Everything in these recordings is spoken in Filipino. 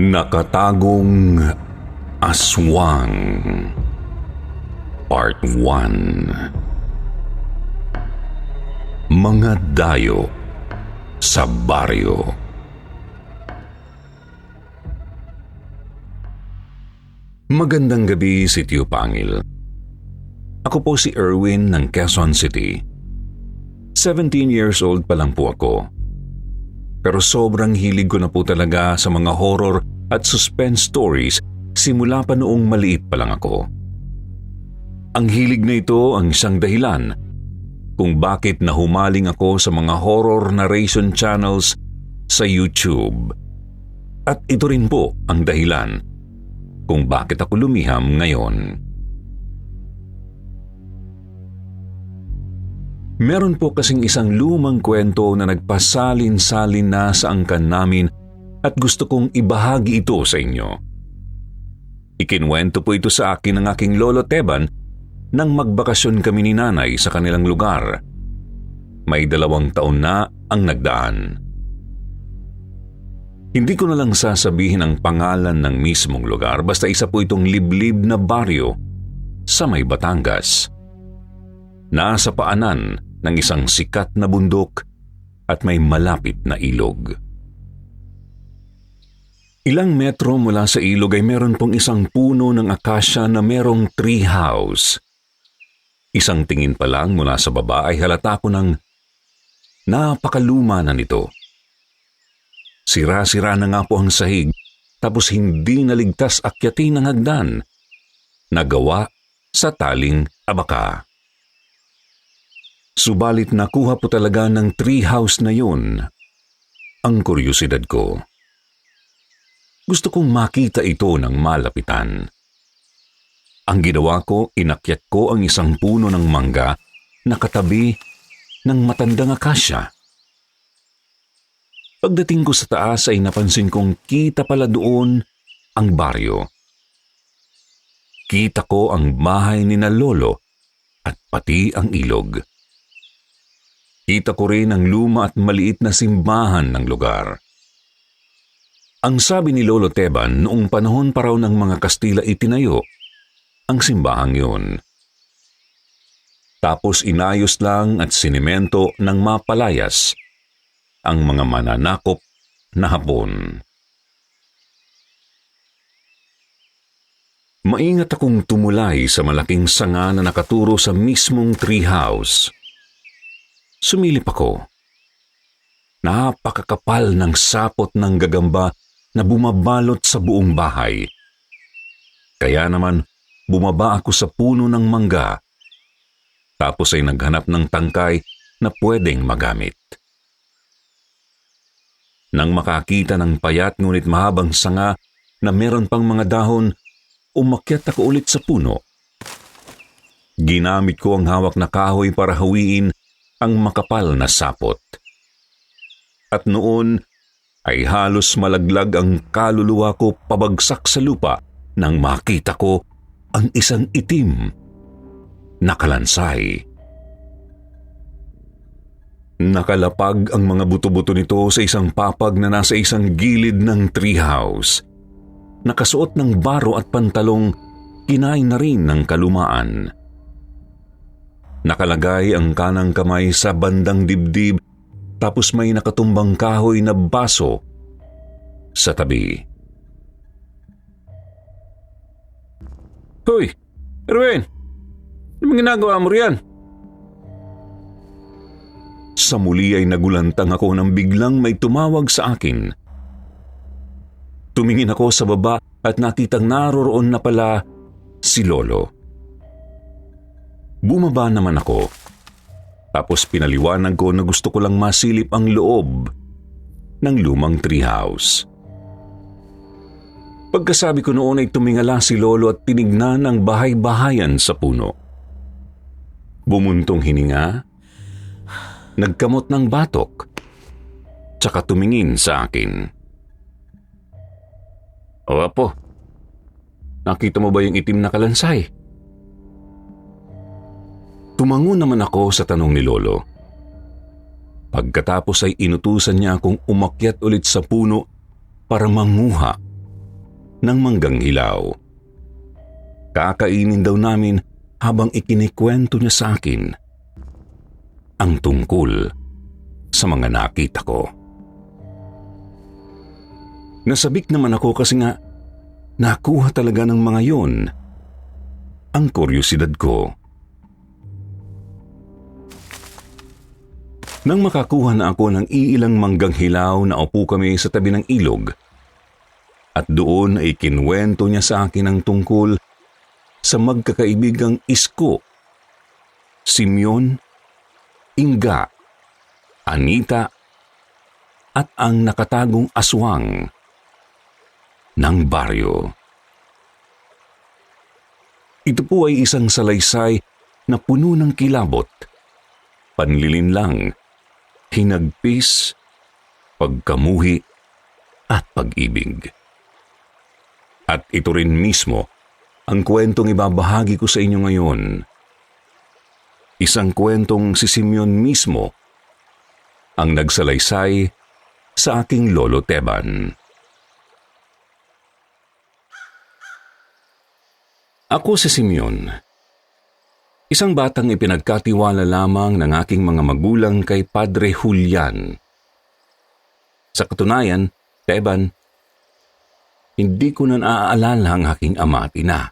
Nakatagong Aswang Part 1. Mga dayo sa baryo. Magandang gabi, Sitio Pangil. Ako po si Erwin ng Quezon City. 17 years old pa lang po ako. Pero sobrang hilig ko na po talaga sa mga horror at suspense stories simula pa noong maliit pa lang ako. Ang hilig na ito ang isang dahilan kung bakit nahumaling ako sa mga horror narration channels sa YouTube. At ito rin po ang dahilan kung bakit ako lumiham ngayon. Meron po kasing isang lumang kwento na nagpasalin-salin na sa angkan namin at gusto kong ibahagi ito sa inyo. Ikinwento po ito sa akin ng aking lolo Teban nang magbakasyon kami ni nanay sa kanilang lugar. May 2 taon na ang nagdaan. Hindi ko na lang sasabihin ang pangalan ng mismong lugar basta isa po itong liblib na baryo sa may Batangas. Nasa paanan ng isang sikat na bundok at may malapit na ilog. Ilang metro mula sa ilog ay meron pong isang puno ng akasya na merong tree house. Isang tingin pa lang mula sa baba ay halata ko ng napakaluma na nito. Sira-sira na nga po ang sahig tapos hindi naligtas akyatin ng hagdan na gawa sa taling abaka. Subalit nakuha po talaga ng tree house na yun ang kuryosidad ko. Gusto kong makita ito ng malapitan. Ang ginawa ko, inakyat ko ang isang puno ng mangga na katabi ng matandang akasya. Pagdating ko sa taas ay napansin kong kita pala doon ang baryo. Kita ko ang bahay ni na lolo at pati ang ilog. Kita ko rin ang luma at maliit na simbahan ng lugar. Ang sabi ni Lolo Teban, noong panahon pa raw ng mga Kastila itinayo ang simbahang yun. Tapos inayos lang at sinimento ng mapalayas ang mga mananakop na Hapon. Maingat akong tumulay sa malaking sanga na nakaturo sa mismong treehouse. Sumilip ako. Napakakapal ng sapot ng gagamba na bumabalot sa buong bahay. Kaya naman, bumaba ako sa puno ng mangga. Tapos ay naghanap ng tangkay na pwedeng magamit. Nang makakita ng payat ngunit mahabang sanga na meron pang mga dahon, umakyat ako ulit sa puno. Ginamit ko ang hawak na kahoy para hawiin ang makapal na sapot. At noon ay halos malaglag ang kaluluwa ko pabagsak sa lupa nang makita ko ang isang itim na kalansay. Nakalapag ang mga buto-buto nito sa isang papag na nasa isang gilid ng treehouse. Nakasuot ng baro at pantalong, kinain na rin ng kalumaan. Nakalagay ang kanang kamay sa bandang dibdib tapos may nakatumbang kahoy na baso sa tabi. Hoy, Erwin! Anong ginagawa mo riyan? Sa muli ay nagulantang ako nang biglang may tumawag sa akin. Tumingin ako sa baba at nakitang naroroon na pala si Lolo. Bumaba naman ako. Tapos pinaliwanag ko na gusto ko lang masilip ang loob ng lumang treehouse. Pagkasabi ko noon ay tumingala si Lolo at tinignan ang bahay-bahayan sa puno. Bumuntong hininga, nagkamot ng batok, tsaka tumingin sa akin. O apo, nakita mo ba yung itim na kalansay? Tumango naman ako sa tanong ni Lolo. Pagkatapos ay inutusan niya akong umakyat ulit sa puno para manguha ng manggang hilaw. Kakainin daw namin habang ikinikwento niya sa akin ang tungkol sa mga nakita ko. Nasabik naman ako kasi nga nakuha talaga ng mga yon ang kuryosidad ko. Nang makakuha na ako ng iilang manggang hilaw, naupo kami sa tabi ng ilog at doon ay kinwento niya sa akin ang tungkol sa magkakaibigang Isko, Simeon, Inga, Anita at ang nakatagong aswang ng baryo. Ito po ay isang salaysay na puno ng kilabot, panlilinlang, hinagpis, pagkamuhi at pag-ibig. At ito rin mismo ang kwentong ibabahagi ko sa inyo ngayon. Isang kwentong si Simeon mismo ang nagsalaysay sa aking lolo Teban. Ako si Simeon, isang batang ipinagkatiwala lamang ng aking mga magulang kay Padre Julian. Sa katunayan, Teban, hindi ko na naaalala ang aking ama at ina,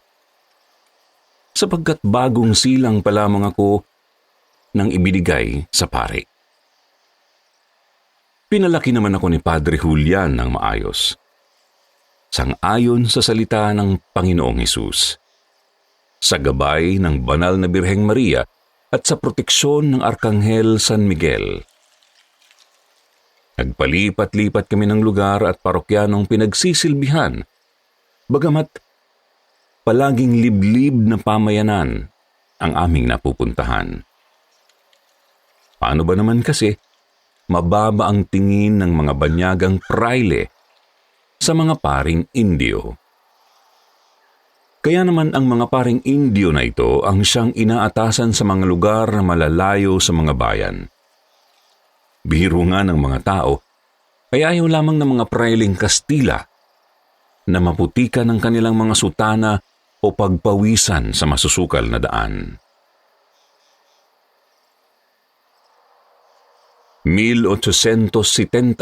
sapagkat bagong silang pa lamang ako nang ibinigay sa pari. Pinalaki naman ako ni Padre Julian ng maayos, sang-ayon sa salita ng Panginoong Hesus, sa gabay ng banal na Birheng Maria at sa proteksyon ng Arkanghel San Miguel. Nagpalipat-lipat kami ng lugar at parokyanong pinagsisilbihan, bagamat palaging liblib na pamayanan ang aming napupuntahan. Paano ba naman kasi mababa ang tingin ng mga banyagang praile sa mga paring Indio? Kaya naman ang mga paring Indio na ito ang siyang inaatasan sa mga lugar na malalayo sa mga bayan. Biro nga ng mga tao, kaya ayaw lamang ng mga prailing Kastila na maputikan ng kanilang mga sutana o pagpawisan sa masusukal na daan. 1871,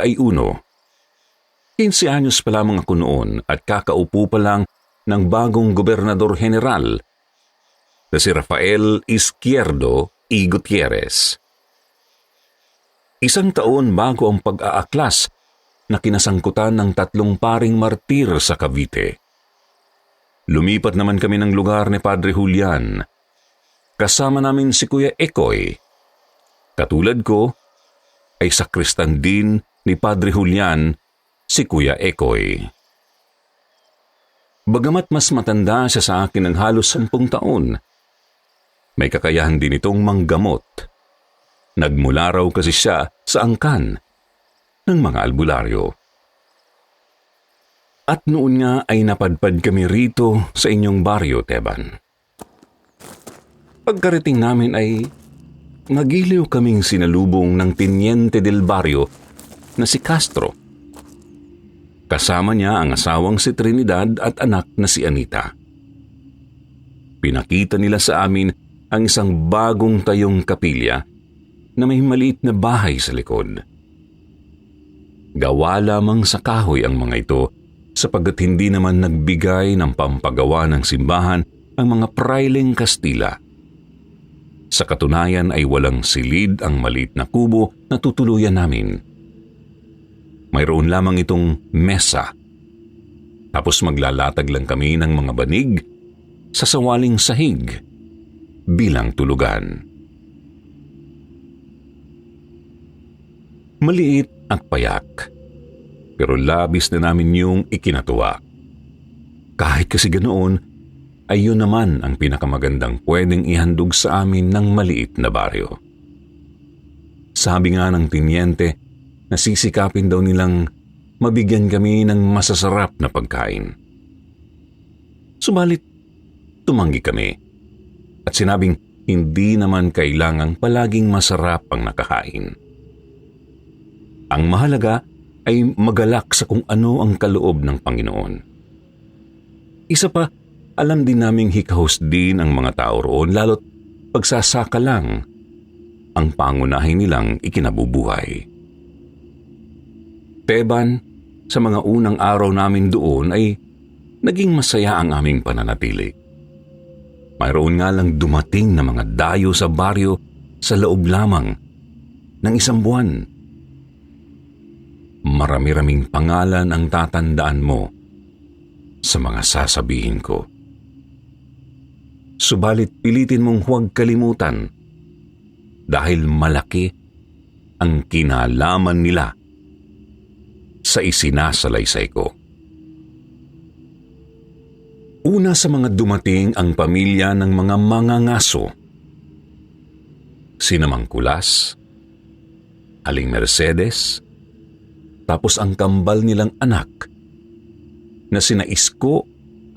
15 anyos pa lamang ako noon at kakaupo pa lang ng bagong gobernador general na si Rafael Izquierdo y Gutierrez. Isang taon bago ang pag-aaklas na kinasangkutan ng 3 paring martir sa Cavite. Lumipat naman kami ng lugar ni Padre Julian. Kasama namin si Kuya Ekoy. Katulad ko, ay sakristan din ni Padre Julian, si Kuya Ekoy. Bagamat mas matanda siya sa akin ng halos 10 taon, may kakayahan din itong manggamot. Nagmula raw kasi siya sa angkan ng mga albularyo. At noon nga ay napadpad kami rito sa inyong baryo, Teban. Pagkarating namin ay magiliw kaming sinalubong ng Teniente del Barrio na si Castro. Kasama niya ang asawang si Trinidad at anak na si Anita. Pinakita nila sa amin ang isang bagong tayong kapilya na may maliit na bahay sa likod. Gawa lamang sa kahoy ang mga ito sapagkat hindi naman nagbigay ng pampagawa ng simbahan ang mga prailing Kastila. Sa katunayan ay walang silid ang maliit na kubo na tutuluyan namin. Mayroon lamang itong mesa. Tapos maglalatag lang kami ng mga banig sa sawaling sahig bilang tulugan. Maliit at payak, pero labis na namin yung ikinatuwa. Kahit kasi ganoon, ay yun naman ang pinakamagandang pwedeng ihandog sa amin ng maliit na baryo. Sabi nga ng tiniente, nasisikapin daw nilang mabigyan kami ng masasarap na pagkain. Subalit, tumanggi kami at sinabing hindi naman kailangang palaging masarap ang nakakain. Ang mahalaga ay magalak sa kung ano ang kaloob ng Panginoon. Isa pa, alam din naming hikahos din ang mga tao roon lalo't pagsasaka lang ang pangunahin nilang ikinabubuhay. Teban, sa mga unang araw namin doon ay naging masaya ang aming pananatili. Mayroon nga lang dumating na mga dayo sa baryo sa loob lamang ng 1 buwan. Marami-raming pangalan ang tatandaan mo sa mga sasabihin ko. Subalit pilitin mong huwag kalimutan dahil malaki ang kinalaman nila sa isinasalaysay ko. Una sa mga dumating ang pamilya ng mga mangangaso. Sina Mang Kulas, Aling Mercedes, tapos ang kambal nilang anak na sina Isko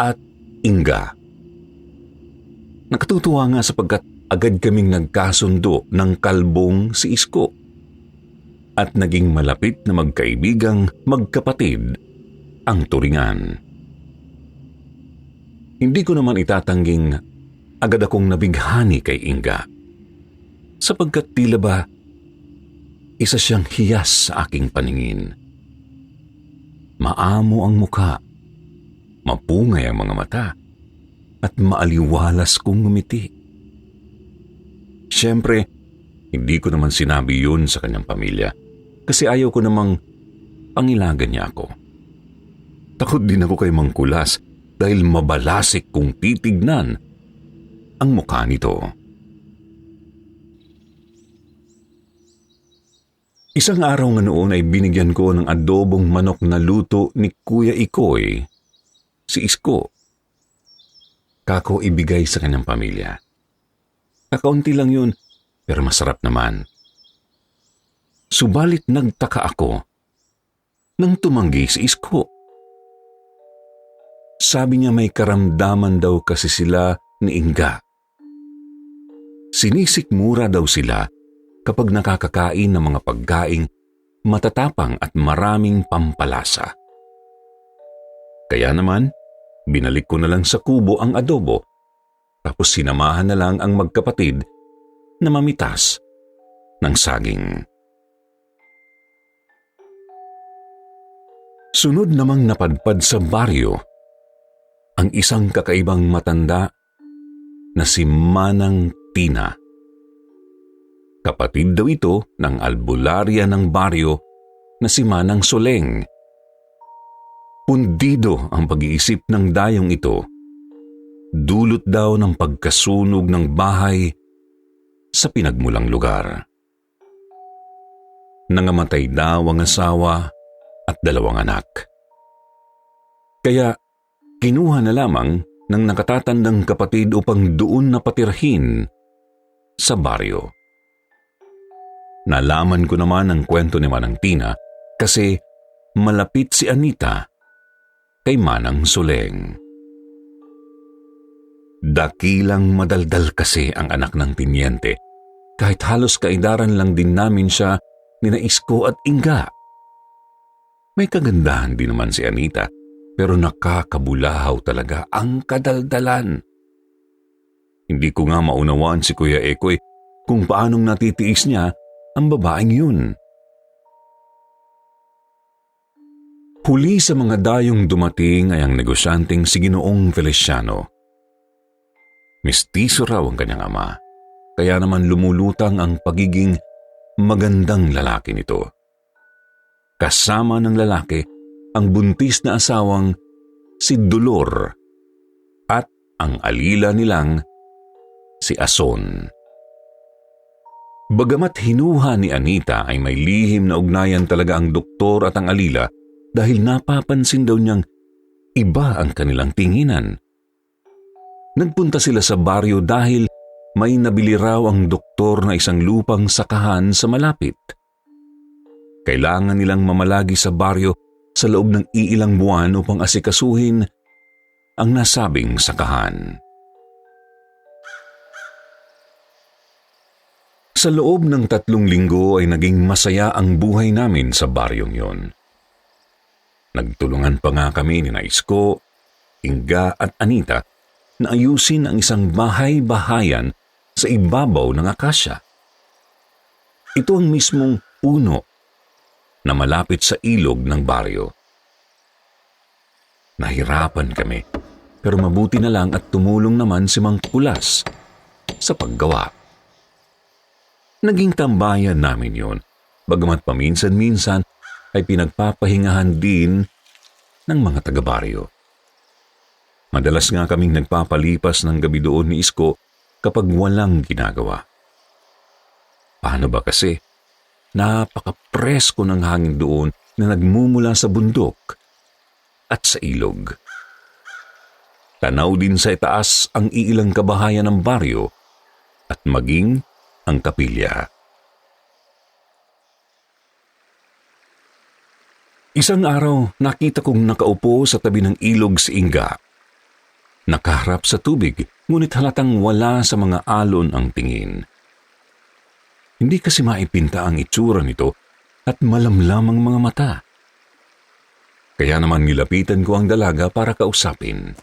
at Inga. Nakatutuwa nga sapagkat agad kaming nagkasundo ng kalbong si Isko at naging malapit na magkaibigang magkapatid ang turingan. Hindi ko naman itatangging agad akong nabighani kay Inga sapagkat tila ba isa siyang hiyas sa aking paningin. Maamo ang mukha, mapungay ang mga mata, at maaliwalas kong ngumiti. Siyempre, hindi ko naman sinabi yun sa kanyang pamilya kasi ayaw ko namang pangilagan niya ako. Takot din ako kay Mang Kulas dahil mabalasik kong titignan ang mukha nito. Isang araw nga noon ay binigyan ko ng adobong manok na luto ni Kuya Ikoy, si Isko. Kako ibigay sa kanyang pamilya. Kakaunti lang yun, pero masarap naman. Subalit nagtaka ako nang tumanggi si Isko. Sabi niya may karamdaman daw kasi sila ni Inga. Sinisikmura daw sila kapag nakakakain ng mga pagkaing matatapang at maraming pampalasa. Kaya naman, binalik ko na lang sa kubo ang adobo, tapos sinamahan na lang ang magkapatid na mamitas ng saging. Sunod namang napadpad sa baryo ang isang kakaibang matanda na si Manang Tina. Kapatid daw ito ng albularya ng baryo na si Manang Soleng. Pundido ang pag-iisip ng dayong ito. Dulot daw ng pagkasunog ng bahay sa pinagmulang lugar. Nangamatay daw ang asawa at 2 anak. Kaya kinuha na lamang ng nakatatandang kapatid upang doon na patirhin sa baryo. Nalaman ko naman ang kwento ni Manang Tina kasi malapit si Anita kay Manang Soleng. Dakilang madaldal kasi ang anak ng tinyente. Kahit halos kaidaran lang din namin siya nina Isko at Inga. May kagandahan din naman si Anita, pero nakakabulahaw talaga ang kadaldalan. Hindi ko nga maunawaan si Kuya Ekoy kung paanong natitiis niya ang babaeng yun. Huli sa mga dayong dumating ay ang negosyanteng si Ginoong Feliciano. Mistiso raw ang kanyang ama, kaya naman lumulutang ang pagiging magandang lalaki nito. Kasama ng lalaki ang buntis na asawang si Dolor at ang alila nilang si Ason. Bagamat hinuha ni Anita ay may lihim na ugnayan talaga ang doktor at ang alila dahil napapansin daw niyang iba ang kanilang tinginan. Nagpunta sila sa baryo dahil may nabili raw ang doktor na isang lupang sakahan sa malapit. Kailangan nilang mamalagi sa baryo sa loob ng iilang buwan upang asikasuhin ang nasabing sakahan. Sa loob ng 3 linggo ay naging masaya ang buhay namin sa baryong yon. Nagtulungan pa nga kami ni Isko, Inga at Anita na ayusin ang isang bahay-bahayan sa ibabaw ng akasya. Ito ang mismong puno na malapit sa ilog ng baryo. Nahirapan kami, pero mabuti na lang at tumulong naman si Mang Kulas sa paggawa. Naging tambayan namin yun, bagamat paminsan-minsan ay pinagpapahingahan din ng mga taga-baryo. Madalas nga kaming nagpapalipas ng gabi doon ni Isko kapag walang ginagawa. Paano ba kasi? Napaka-presko ng hangin doon na nagmumula sa bundok at sa ilog. Tanaw din sa itaas ang iilang kabahayan ng baryo at maging ang kapilya. Isang araw, nakita kong nakaupo sa tabi ng ilog si Inga. Nakaharap sa tubig, ngunit halatang wala sa mga alon ang tingin. Hindi kasi maipinta ang itsura nito at malamlam ang mga mata. Kaya naman nilapitan ko ang dalaga para kausapin.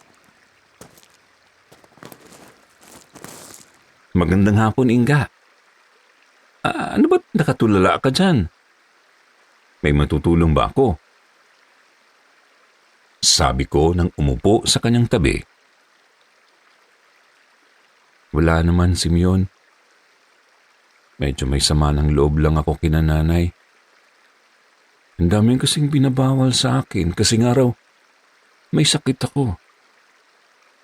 Magandang hapon, Inga. Ano ba't nakatulala ka dyan? May matutulong ba ako? Sabi ko nang umupo sa kanyang tabi. Wala naman, Simeon. Medyo may sama ng loob lang ako kina nanay. Ang daming kasing binabawal sa akin kasi nga raw may sakit ako.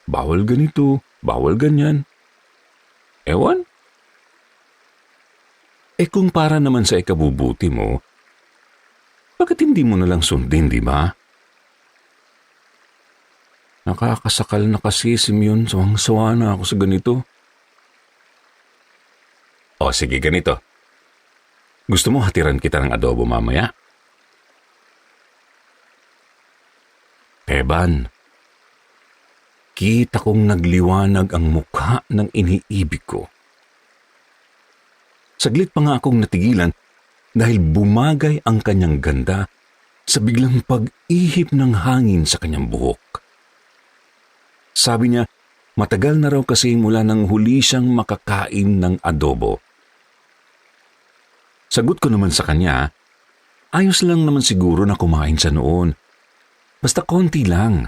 Bawal ganito, bawal ganyan. Ewan? Kung para naman sa ikabubuti mo, bakit hindi mo nalang sundin, di ba? Nakakasakal na kasi, Simeon. Sawang-sawa na ako sa ganito. O sige, ganito. Gusto mo hatiran kita ng adobo mamaya? Eban, kita kong nagliwanag ang mukha ng iniibig ko. Saglit pa nga akong natigilan dahil bumagay ang kanyang ganda sa biglang pag-ihip ng hangin sa kanyang buhok. Sabi niya, matagal na raw kasi mula nang huli siyang makakain ng adobo. Sagot ko naman sa kanya, ayos lang naman siguro na kumain siya noon. Basta konti lang.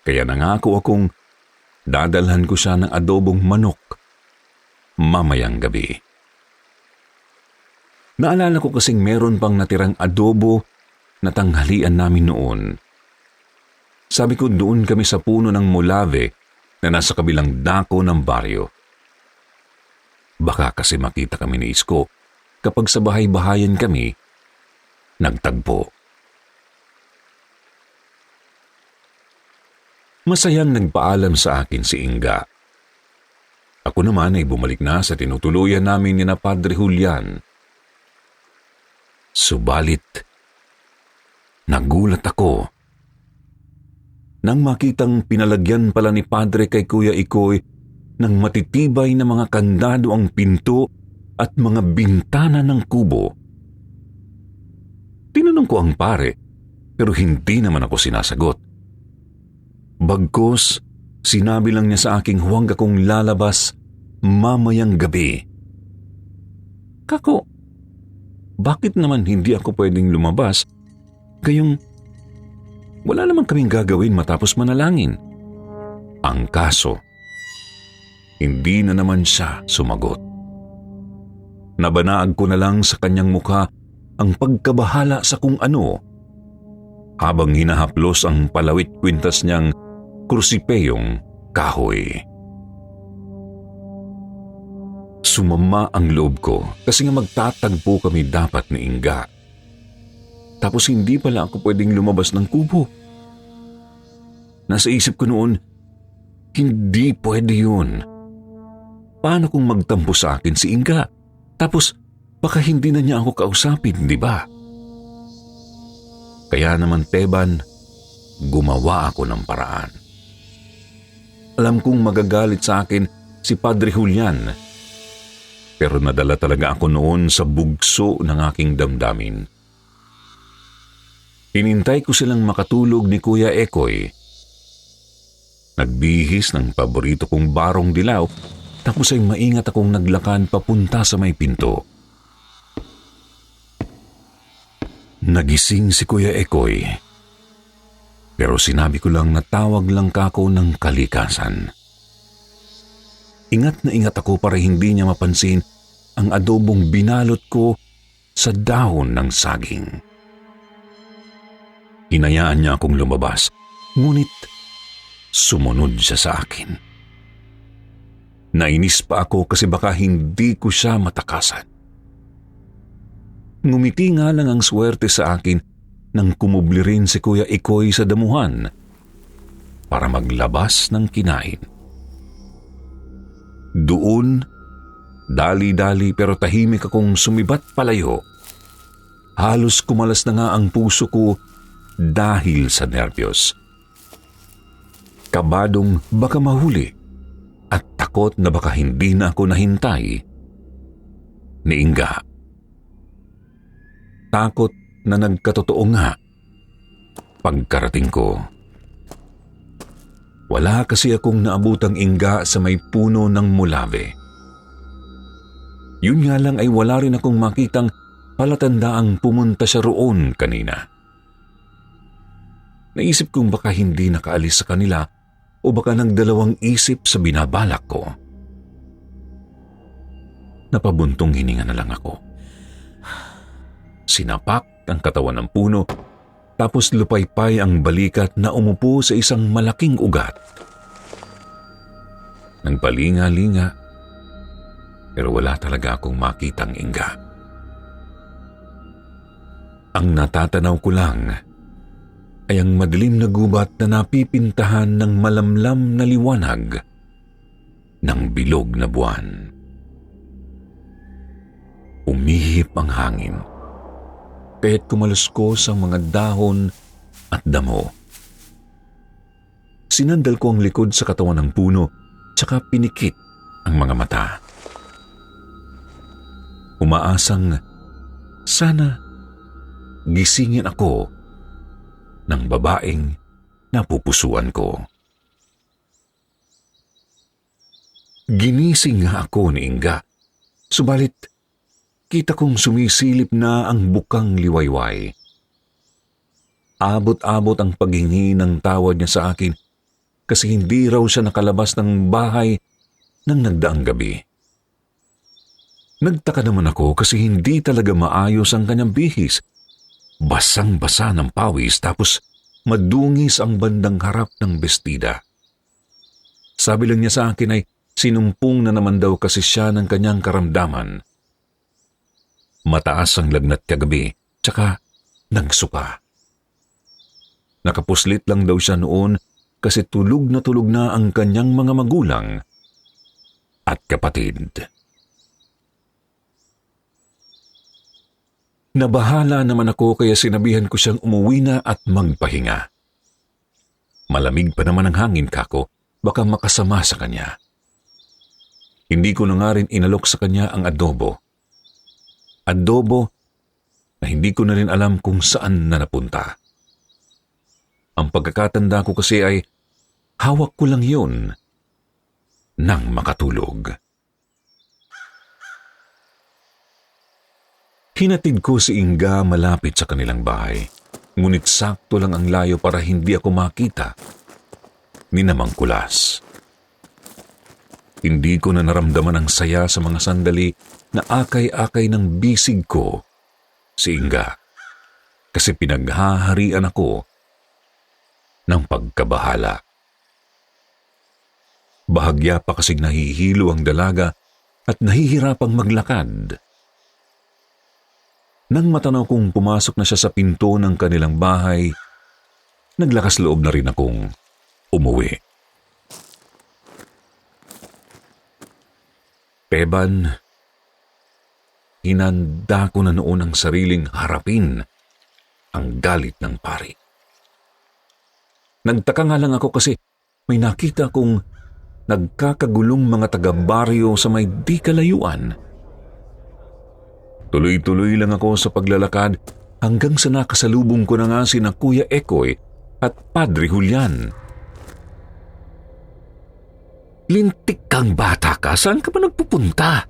Kaya nangako akong dadalhan ko siya ng adobong manok mamayang gabi. Naalala ko kasing meron pang natirang adobo na tanghalian namin noon. Sabi ko doon kami sa puno ng mulave na nasa kabilang dako ng baryo. Baka kasi makita kami ni Isko kapag sa bahay-bahayan kami nagtagpo. Masayang nagpaalam sa akin si Inga. Ako naman ay bumalik na sa tinutuluyan namin ni na Padre Julian. Subalit, nagulat ako nang makitang pinalagyan pala ni Padre kay Kuya Ikoy ng matitibay na mga kandado ang pinto at mga bintana ng kubo. Tinanong ko ang pare, pero hindi naman ako sinasagot. Bagkus, sinabi lang niya sa aking huwag akong lalabas mamayang gabi. Kako, bakit naman hindi ako pwedeng lumabas? Gayong wala naman kaming gagawin matapos manalangin. Ang kaso, hindi na naman siya sumagot. Nabanaag ko na lang sa kanyang mukha ang pagkabahala sa kung ano habang hinahaplos ang palawit-kwintas niyang krusipeyong kahoy. Sumama ang loob ko kasi nga magtatagpo kami dapat ni Inga. Tapos hindi pala ako pwedeng lumabas ng kubo. Nasa isip ko noon, hindi pwede yun. Paano kung magtampo sa akin si Inga? Tapos baka hindi na niya ako kausapin, di ba? Kaya naman, Teban, gumawa ako ng paraan. Alam kong magagalit sa akin si Padre Julian, pero nadala talaga ako noon sa bugso ng aking damdamin. Hinintay ko silang makatulog ni Kuya Ekoy Nagbihis ng paborito kong barong dilaw, tapos ay maingat akong naglakad papunta sa may pinto. Nagising si Kuya Ekoy. Pero sinabi ko lang na tawag lang kako ng kalikasan. Ingat na ingat ako para hindi niya mapansin ang adobong binalot ko sa dahon ng saging. Hinayaan niya akong lumabas, ngunit sumunod siya sa akin. Nainis pa ako kasi baka hindi ko siya matakasan. Ngumiti nga lang ang swerte sa akin nang kumubli rin si Kuya Ikoy sa damuhan para maglabas ng kinain. Doon, dali-dali pero tahimik akong sumibat palayo. Halos kumalas na nga ang puso ko dahil sa nerbiyos. Kabadong baka mahuli at takot na baka hindi na ako nahintay ni Inga. Takot na nagkatotoo nga pagkarating ko. Wala kasi akong naabutang Inga sa may puno ng mulave. Yun nga lang ay wala rin akong makitang palatandaang pumunta siya roon kanina. Naisip kong baka hindi nakaalis sa kanila o baka nagdalawang isip sa binabalak ko. Napabuntong hininga na lang ako. Sinapak ang katawan ng puno, tapos lupaypay ang balikat na umupo sa isang malaking ugat. Nagpalinga-linga, pero wala talaga akong makitang Inga. Ang natatanaw ko lang ay ang madilim na gubat na napipintahan ng malamlam na liwanag ng bilog na buwan. Umihip ang hangin, kaya't kumaluskos ang mga dahon at damo. Sinandal ko ang likod sa katawan ng puno, tsaka pinikit ang mga mata. Umaasang sana gisingin ako ng babaeng napupusuan ko. Ginising nga ako ni Inga, subalit kita kong sumisilip na ang bukang liwayway. Abot-abot ang paghingi ng tawad niya sa akin kasi hindi raw siya nakalabas ng bahay nang nagdaang gabi. Nagtaka naman ako kasi hindi talaga maayos ang kanyang bihis. Basang-basa ng pawis tapos madungis ang bandang harap ng bestida. Sabi lang niya sa akin ay sinumpong na naman daw kasi siya ng kanyang karamdaman. Mataas ang lagnat kagabi, tsaka nagsuka. Nakapuslit lang daw siya noon kasi tulog na ang kanyang mga magulang at kapatid. Nabahala naman ako kaya sinabihan ko siyang umuwi na at magpahinga. Malamig pa naman ang hangin kako, baka makasama sa kanya. Hindi ko na nga rin inalok sa kanya ang adobo. Adobo na hindi ko na rin alam kung saan na napunta. Ang pagkakatanda ko kasi ay hawak ko lang yun nang makatulog. Hinatid ko si Inga malapit sa kanilang bahay, ngunit sakto lang ang layo para hindi ako makita ni Namang Kulas. Hindi ko na naramdaman ang saya sa mga sandali na akay-akay ng bisig ko si Inga kasi pinaghaharian ako ng pagkabahala. Bahagya pa kasing nahihilo ang dalaga at nahihirapang maglakad. Nang matanaw kong pumasok na siya sa pinto ng kanilang bahay, naglakas loob na rin akong umuwi. Peban, hinanda ko na noon ang sariling harapin ang galit ng pari. Nagtaka nga lang ako kasi may nakita kong nagkakagulong mga taga-baryo sa may di kalayuan. Tuloy-tuloy lang ako sa paglalakad hanggang sa nakasalubong ko na nga sina Kuya Ekoy at Padre Julian. Lintik kang bata ka, saan ka ba nagpupunta?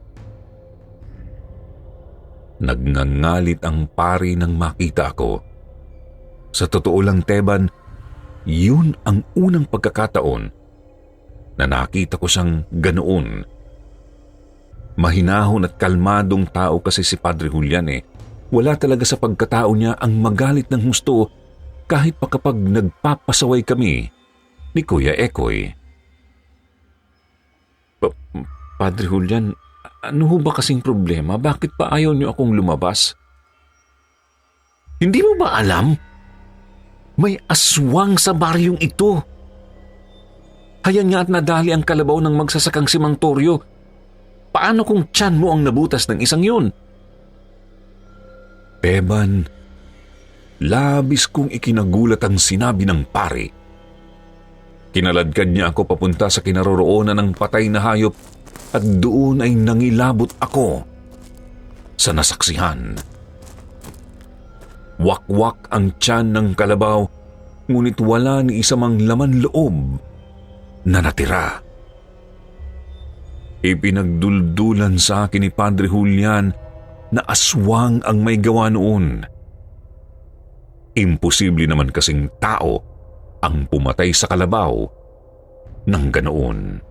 Nagngangalit ang pari nang makita ako. Sa totoo lang, Teban, yun ang unang pagkakataon na nakita ko siyang ganoon. Mahinahon at kalmadong tao kasi si Padre Julian eh. Wala talaga sa pagkatao niya ang magalit ng husto kahit pa kapag nagpapasaway kami ni Kuya Ekoy. Padre Julian, ano ho ba kasing problema? Bakit pa ayaw niyo akong lumabas? Hindi mo ba alam? May aswang sa baryong ito. Hayan nga at nadali ang kalabaw ng magsasakang si Mang Toryo. Paano kung tiyan mo ang nabutas ng isang yun? Teban, labis kong ikinagulat ang sinabi ng pari. Kinaladkad niya ako papunta sa kinaroroonan ng patay na hayop at doon ay nangilabot ako sa nasaksihan. Wakwak ang tiyan ng kalabaw, ngunit wala ni isa mang laman loob na natira. Ipinagduldulan sa akin ni Padre Julian na aswang ang may gawa noon. Imposible naman kasing tao ang pumatay sa kalabaw ng ganoon.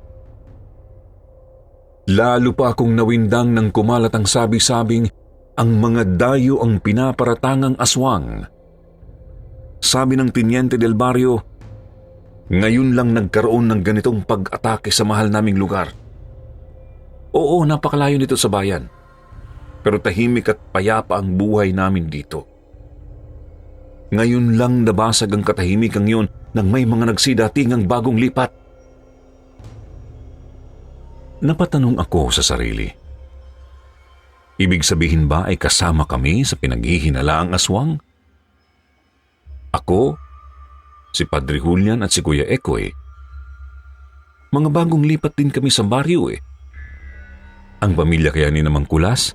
Lalo pa akong nawindang nang kumalat ang sabi-sabing ang mga dayo ang pinaparatangang aswang. Sabi ng Teniente del Barrio, ngayon lang nagkaroon ng ganitong pag-atake sa mahal naming lugar. Oo, napakalayo nito sa bayan. Pero tahimik at payapa ang buhay namin dito. Ngayon lang nabasag ang katahimikan yun nang may mga nagsidatingang bagong lipat. Napatanong ako sa sarili. Ibig sabihin ba ay kasama kami sa pinaghihinalaang aswang? Ako, si Padre Julian at si Kuya Ekoy. Mga bagong lipat din kami sa baryo eh. Ang pamilya kaya ni Namang Kulas?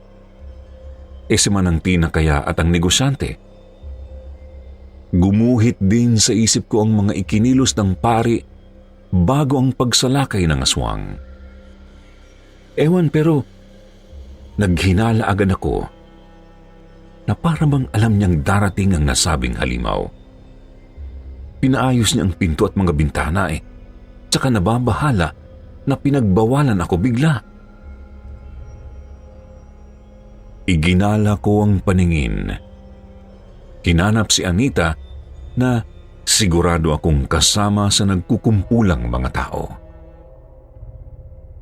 Si Manang Tina kaya at ang negosyante? Gumuhit din sa isip ko ang mga ikinilos ng pari bago ang pagsalakay ng aswang. Ewan pero naghinala agad ako na para bang alam niyang darating ang nasabing halimaw. Pinaayos niya ang pinto at mga bintana eh. Tsaka nababahala na pinagbawalan ako bigla. Iginala ko ang paningin. Hinanap si Anita na sigurado akong kasama sa nagkukumpulang mga tao.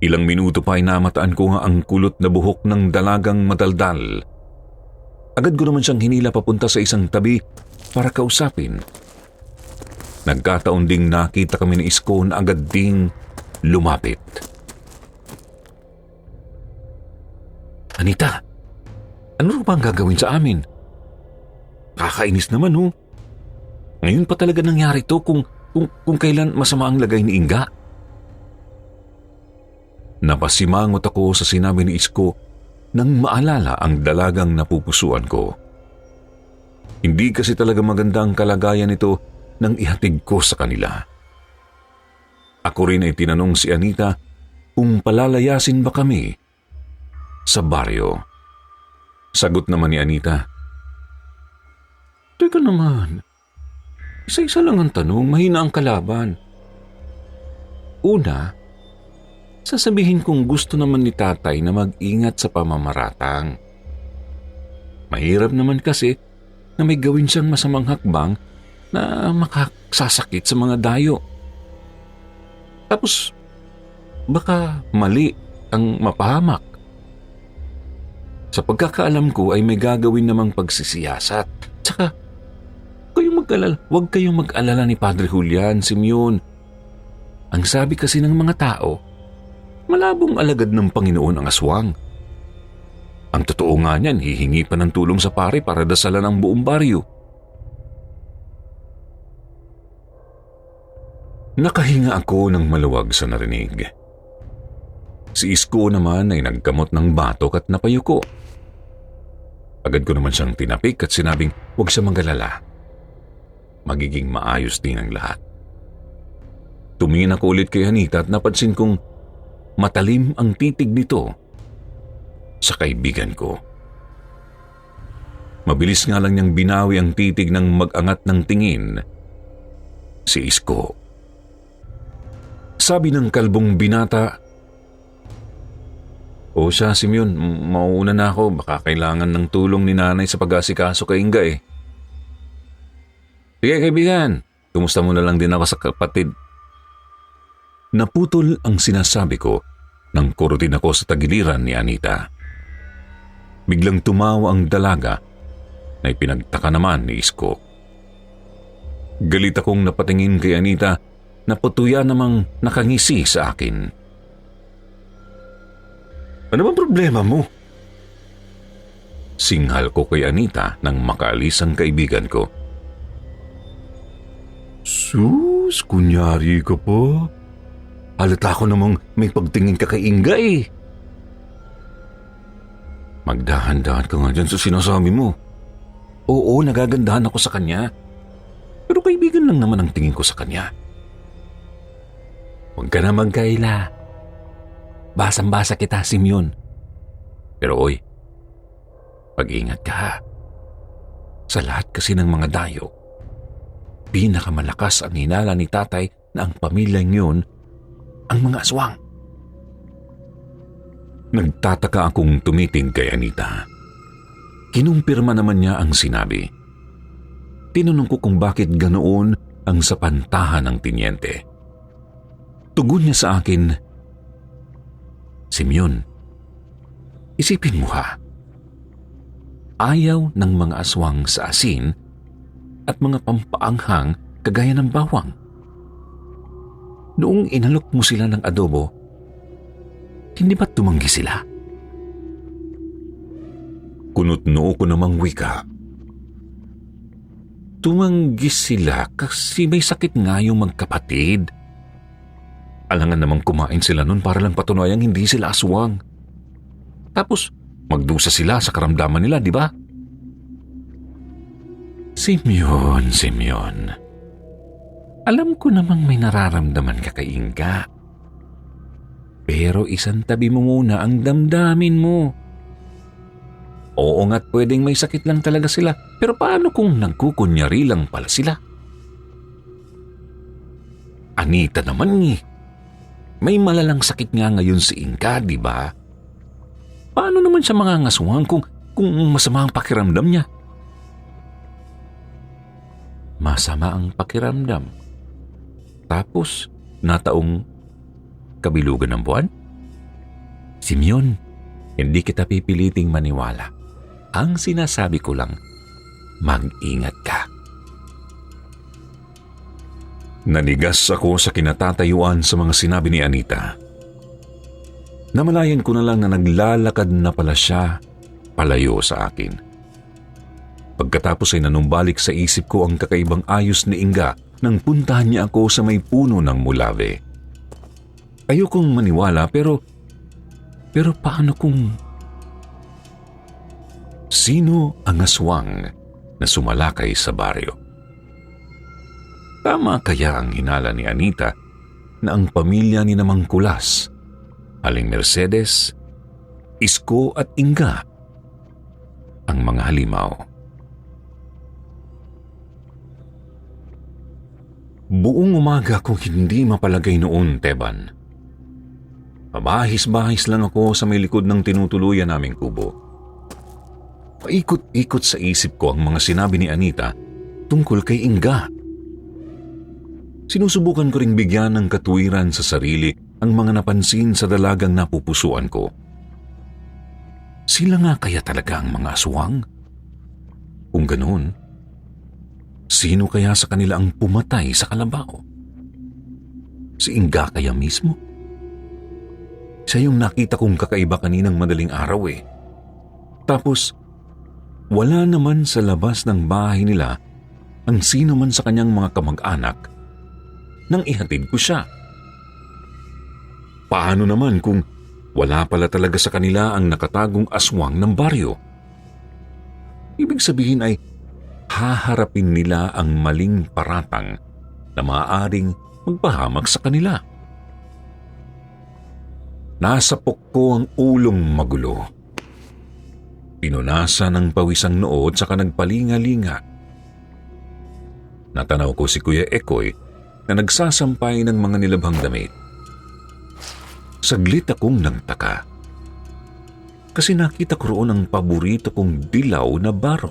Ilang minuto pa ay namataan ko nga ang kulot na buhok ng dalagang madaldal. Agad ko naman siyang hinila papunta sa isang tabi para kausapin. Nagkataon ding nakita kami ni Isko na agad ding lumapit. Anita, ano ba ang gagawin sa amin? Kakainis naman oh. Ngayon pa talaga nangyari to kung kailan masama ang lagay ni Inga. Napasimangot ako sa sinabi ni Isko nang maalala ang dalagang napupusuan ko. Hindi kasi talaga maganda ang kalagayan nito nang ihatid ko sa kanila. Ako rin ay tinanong si Anita kung palalayasin ba kami sa baryo. Sagot naman ni Anita, "Teka naman, isa-isa lang ang tanong, mahina ang kalaban. Una, sasabihin kong gusto naman ni tatay na mag-ingat sa pamamaratang. Mahirap naman kasi na may gawin siyang masamang hakbang na makasasakit sa mga dayo. Tapos, baka mali ang mapahamak. Sa pagkakaalam ko ay may gagawin namang pagsisiyasat. Tsaka, huwag kayong mag-alala ni Padre Julian, Simeon. Ang sabi kasi ng mga tao, malabong alagad ng Panginoon ang aswang. Ang totoo nga niyan, hihingi pa ng tulong sa pare para dasalan ang buong baryo." Nakahinga ako ng maluwag sa narinig. Si Isko naman ay nagkamot ng batok at napayuko. Agad ko naman siyang tinapik at sinabing huwag siya mag-alala. Magiging maayos din ang lahat. Tumingin ako ulit kay Anita at napansin kong matalim ang titig nito sa kaibigan ko. Mabilis nga lang niyang binawi ang titig ng mag-angat ng tingin si Isko. Sabi ng kalbong binata, "O siya, Simeon, mauuna na ako. Baka kailangan ng tulong ni nanay sa pag-asikaso kay Inga eh." "Sige kaibigan, kumusta mo na lang din ako sa kapatid." Naputol ang sinasabi ko nang kurutin ako sa tagiliran ni Anita. Biglang tumawa ang dalaga na ipinagtaka naman ni Isko. Galit akong napatingin kay Anita na putuya namang nakangisi sa akin. "Ano bang problema mo?" Singhal ko kay Anita nang makaalis ang kaibigan ko. "Sus, kunyari ka pa. Halata ko namang may pagtingin ka kay Inga eh." "Magdahan-dahan ka nga dyan sa sinasabi mo." "Oo, nagagandahan ako sa kanya. Pero kaibigan lang naman ang tingin ko sa kanya." "Huwag ka na magkaila. Basang-basa kita, Simeon. Pero oy, pag-ingat ka ha. Sa lahat kasi ng mga dayo, pinakamalakas ang hinala ni tatay na ang pamilyang yun ang mga aswang." Nagtataka akong tumitig kay Anita. Kinumpirma naman niya ang sinabi. Tinanong ko kung bakit ganoon ang sapantahan ng tinyente. Tugon niya sa akin, "Simeon, isipin mo ha. Ayaw ng mga aswang sa asin at mga pampaanghang kagaya ng bawang. Noong inalok mo sila ng adobo, hindi ba't tumanggi sila?" Kunot-noo ko namang wika. Tumanggi sila kasi may sakit nga yung magkapatid. Alangan namang kumain sila nun para lang patunayang hindi sila aswang. Tapos magdusa sila sa karamdaman nila, di ba? Simeon. Alam ko namang may nararamdaman ka kay Inga. Pero isang tabi mo muna ang damdamin mo. Oo nga't pwedeng may sakit lang talaga sila, pero paano kung nagkukunyari lang pala sila? Anita naman may malalang sakit nga ngayon si Inga, di ba? Paano naman siya mangangaswang kung masama ang pakiramdam niya? Masama ang pakiramdam. Tapos, nataong kabilugan ng buwan? Simeon, hindi kita pipiliting maniwala. Ang sinasabi ko lang, mag-ingat ka. Nanigas ako sa kinatatayuan sa mga sinabi ni Anita. Namalayan ko na lang na naglalakad na pala siya palayo sa akin. Pagkatapos ay nanumbalik sa isip ko ang kakaibang ayos ni Inga nang puntahan niya ako sa may puno ng mulave. Ayokong maniwala pero paano kung sino ang aswang na sumalakay sa baryo? Tama kaya ang hinala ni Anita na ang pamilya ni Namang Kulas, Aling Mercedes, Isko at Inga ang mga halimaw? Buong umaga kong hindi mapalagay noon, Teban. Pabahis-bahis lang ako sa may likod ng tinutuluyan naming kubo. Paikot-ikot sa isip ko ang mga sinabi ni Anita tungkol kay Inga. Sinusubukan ko ring bigyan ng katuwiran sa sarili ang mga napansin sa dalagang napupusuan ko. Sila nga kaya talaga ang mga aswang? Kung ganoon, sino kaya sa kanila ang pumatay sa kalabaw? Si Inga kaya mismo? Siya yung nakita kong kakaiba kaninang madaling araw eh. Tapos, wala naman sa labas ng bahay nila ang sino man sa kanyang mga kamag-anak nang ihatid ko siya. Paano naman kung wala pala talaga sa kanila ang nakatagong aswang ng baryo? Ibig sabihin ay haharapin nila ang maling paratang na maaaring magpahamak sa kanila. Nasapok ko ang ulong magulo. Pinunasan ng pawisang noo at saka nagpalinga-linga. Natanaw ko si Kuya Ekoy na nagsasampay ng mga nilabhang damit. Saglit akong nagtaka. Kasi nakita ko roon ang paborito kong dilaw na baro.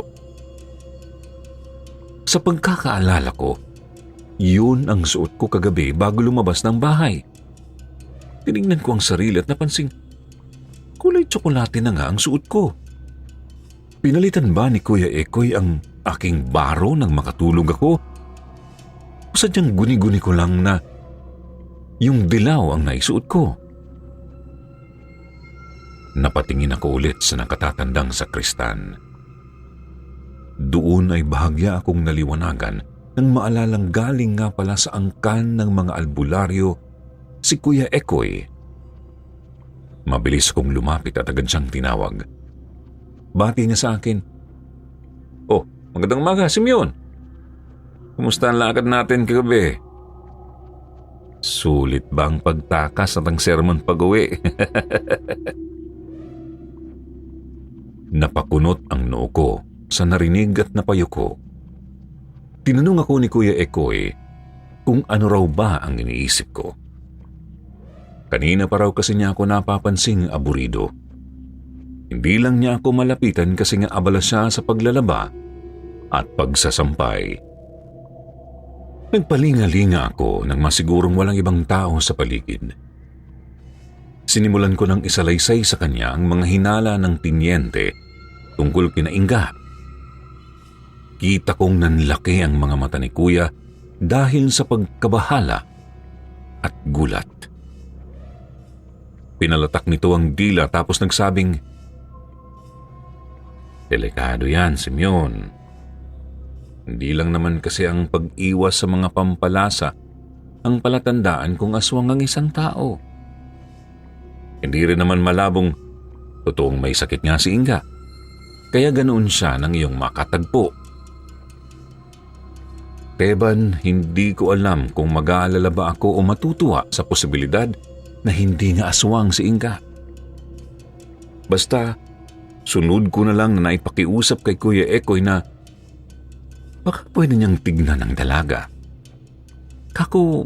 Sa pagkakaalala ko, yun ang suot ko kagabi bago lumabas ng bahay. Tinignan ko ang sarili at napansing, kulay tsokolate na nga ang suot ko. Pinalitan ba ni Kuya Ekoy ang aking baro nang makatulog ako? O sadyang guni-guni ko lang na yung dilaw ang naisuot ko? Napatingin ako ulit sa nakatatandang sakristan. Doon ay bahagya akong naliwanagan nang maalalang galing nga pala sa angkan ng mga albularyo si Kuya Ekoy. Mabilis kong lumapit at agad siyang tinawag. Bati niya sa akin, "Oh, magandang umaga, Simeon. Kumusta ang lakad natin kagabi?" Sulit ba ang pagtakas at ang sermon pag-uwi? Napakunot ang noo ko sa narinig at napayuko. Tinanong ako ni Kuya Ekoy kung ano raw ba ang iniisip ko. Kanina pa raw kasi niya ako napapansing aburido. Hindi lang niya ako malapitan kasi nga abala siya sa paglalaba at pagsasampay. Nagpalinga-linga ako nang masigurong walang ibang tao sa paligid. Sinimulan ko ng isalaysay sa kanya ang mga hinala ng tinyente tungkol kina Inga. Kita kong nanlaki ang mga mata ni Kuya dahil sa pagkabahala at gulat. Pinalatak nito ang dila tapos nagsabing, "Delikado yan, Simeon. Hindi lang naman kasi ang pag-iwas sa mga pampalasa ang palatandaan kung aswang ang isang tao. Hindi rin naman malabong totoong may sakit nga si Inga. Kaya ganoon siya nang iyong makatagpo. Teban, hindi ko alam kung mag-aalala ba ako o matutuwa sa posibilidad na hindi nga aswang si Inga. Basta, sunod ko na lang na naipakiusap kay Kuya Ekoy na baka pwede niyang tignan ang dalaga. Kako,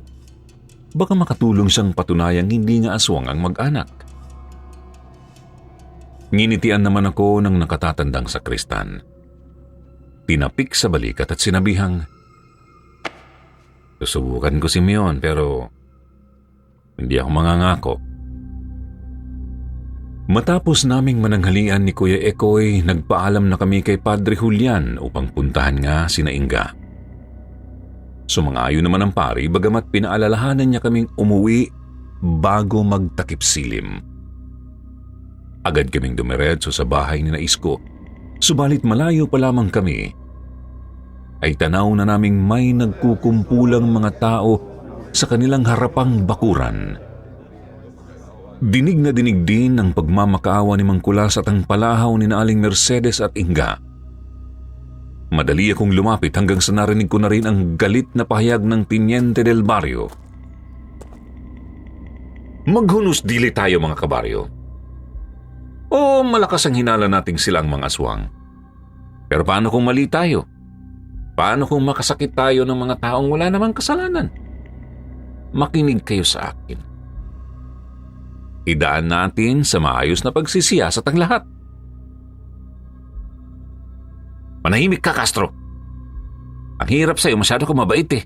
baka makatulong siyang patunayang hindi nga aswang ang mag-anak." Nginitian naman ako ng nakatatandang sakristan. Tinapik sa balikat at sinabihang, "Susubukan ko, Simeon, pero hindi ako mangangako." Matapos naming mananghalian ni Kuya Ekoy, nagpaalam na kami kay Padre Julian upang puntahan nga sina Inga. Sumang-ayon naman ang pari bagamat pinaalalahanan niya kaming umuwi bago magtakip silim. Agad kaming dumiretso sa bahay ni Isko, subalit malayo pa lamang kami ay tanaw na naming may nagkukumpulang mga tao sa kanilang harapang bakuran. Dinig na dinig din ang pagmamakaawa ni Mang Kulas at ang palahaw ni Aling Mercedes at Inga. Madali akong lumapit hanggang sa narinig ko na rin ang galit na pahayag ng Tiniente del Barrio. "Maghunos dili tayo mga kabaryo. O malakas ang hinala nating silang mga aswang. Pero paano kung mali tayo? Paano kung makasakit tayo ng mga taong wala namang kasalanan? Makinig kayo sa akin. Idaan natin sa maayos na pagsisiyasat ang lahat." "Manahimik ka, Castro. Ang hirap sa'yo, masyado kang mabait eh.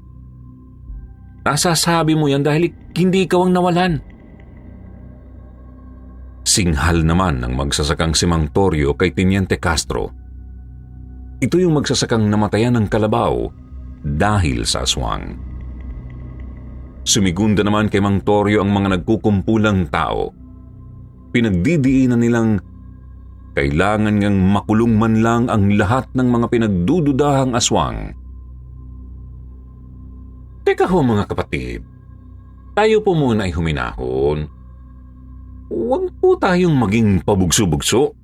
Nasasabi mo yan dahil hindi ikaw ang nawalan." Singhal naman ng magsasakang si Mang Torio kay Tiniente Castro. Ito yung magsasakang namatayan ng kalabaw dahil sa aswang. Sumigunda naman kay Mang Torio ang mga nagkukumpulang tao. Pinagdidiinan nilang kailangan ngang makulong man lang ang lahat ng mga pinagdududahang aswang. "Teka ho mga kapatid, tayo po muna ay huminahon. Huwag po tayong maging pabugso-bugso."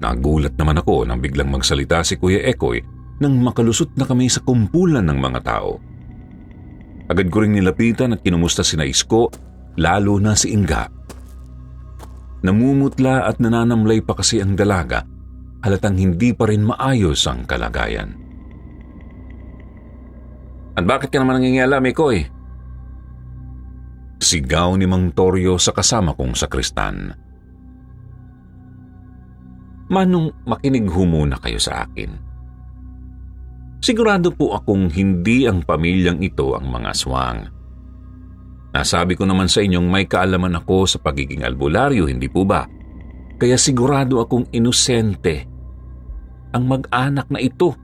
Nagulat naman ako nang biglang magsalita si Kuya Ekoy nang makalusot na kami sa kumpulan ng mga tao. Agad ko ring nilapitan at kinumusta si Isko lalo na si Inga. Namumutla at nananamlay pa kasi ang dalaga, halatang hindi pa rin maayos ang kalagayan. At bakit ka naman nangingialam, Ikoy? Sigaw ni Mang Toryo sa kasama kong sakristan. Manong, makinig ho muna kayo sa akin. Sigurado po akong hindi ang pamilyang ito ang mga aswang. Nasabi ko naman sa inyong may kaalaman ako sa pagiging albularyo, hindi po ba? Kaya sigurado akong inosente ang mag-anak na ito.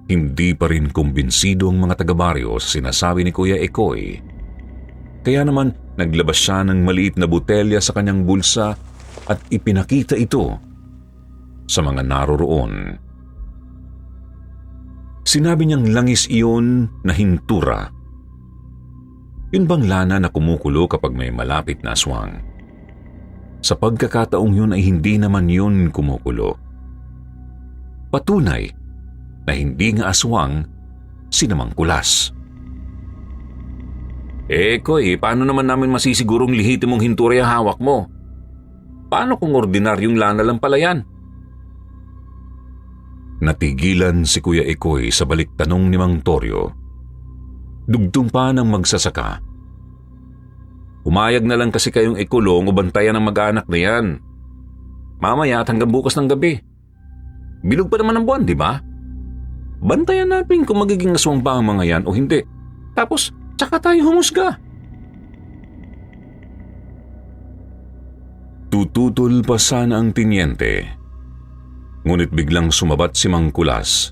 Hindi pa rin kumbinsido ang mga taga-baryo sa sinasabi ni Kuya Ikoy. Kaya naman naglabas siya ng maliit na botelya sa kanyang bulsa at ipinakita ito sa mga naroroon. Sinabi niyang langis iyon na hintura. Yun bang lana na kumukulo kapag may malapit na aswang? Sa pagkakataong yun ay hindi naman yun kumukulo. Patunay na hindi nga aswang, sinamang kulas. Koy, paano naman namin masisigurong lehitimong hintura yung hawak mo? Paano kung ordinaryong lana lang pala yan? Natigilan si Kuya Ikoy sa balik tanong ni Mang Toryo. Dugtong pa ng magsasaka. Umayag na lang kasi kayong ikulong o bantayan ng mag-anak na yan. Mamaya at hanggang bukas ng gabi. Bilog pa naman ang buwan, di ba? Bantayan natin kung magiging aswang ba ang mga yan o hindi. Tapos, tsaka tayo humusga. Tututol pa sana ang tinyente. Ngunit biglang sumabat si Mang Kulas.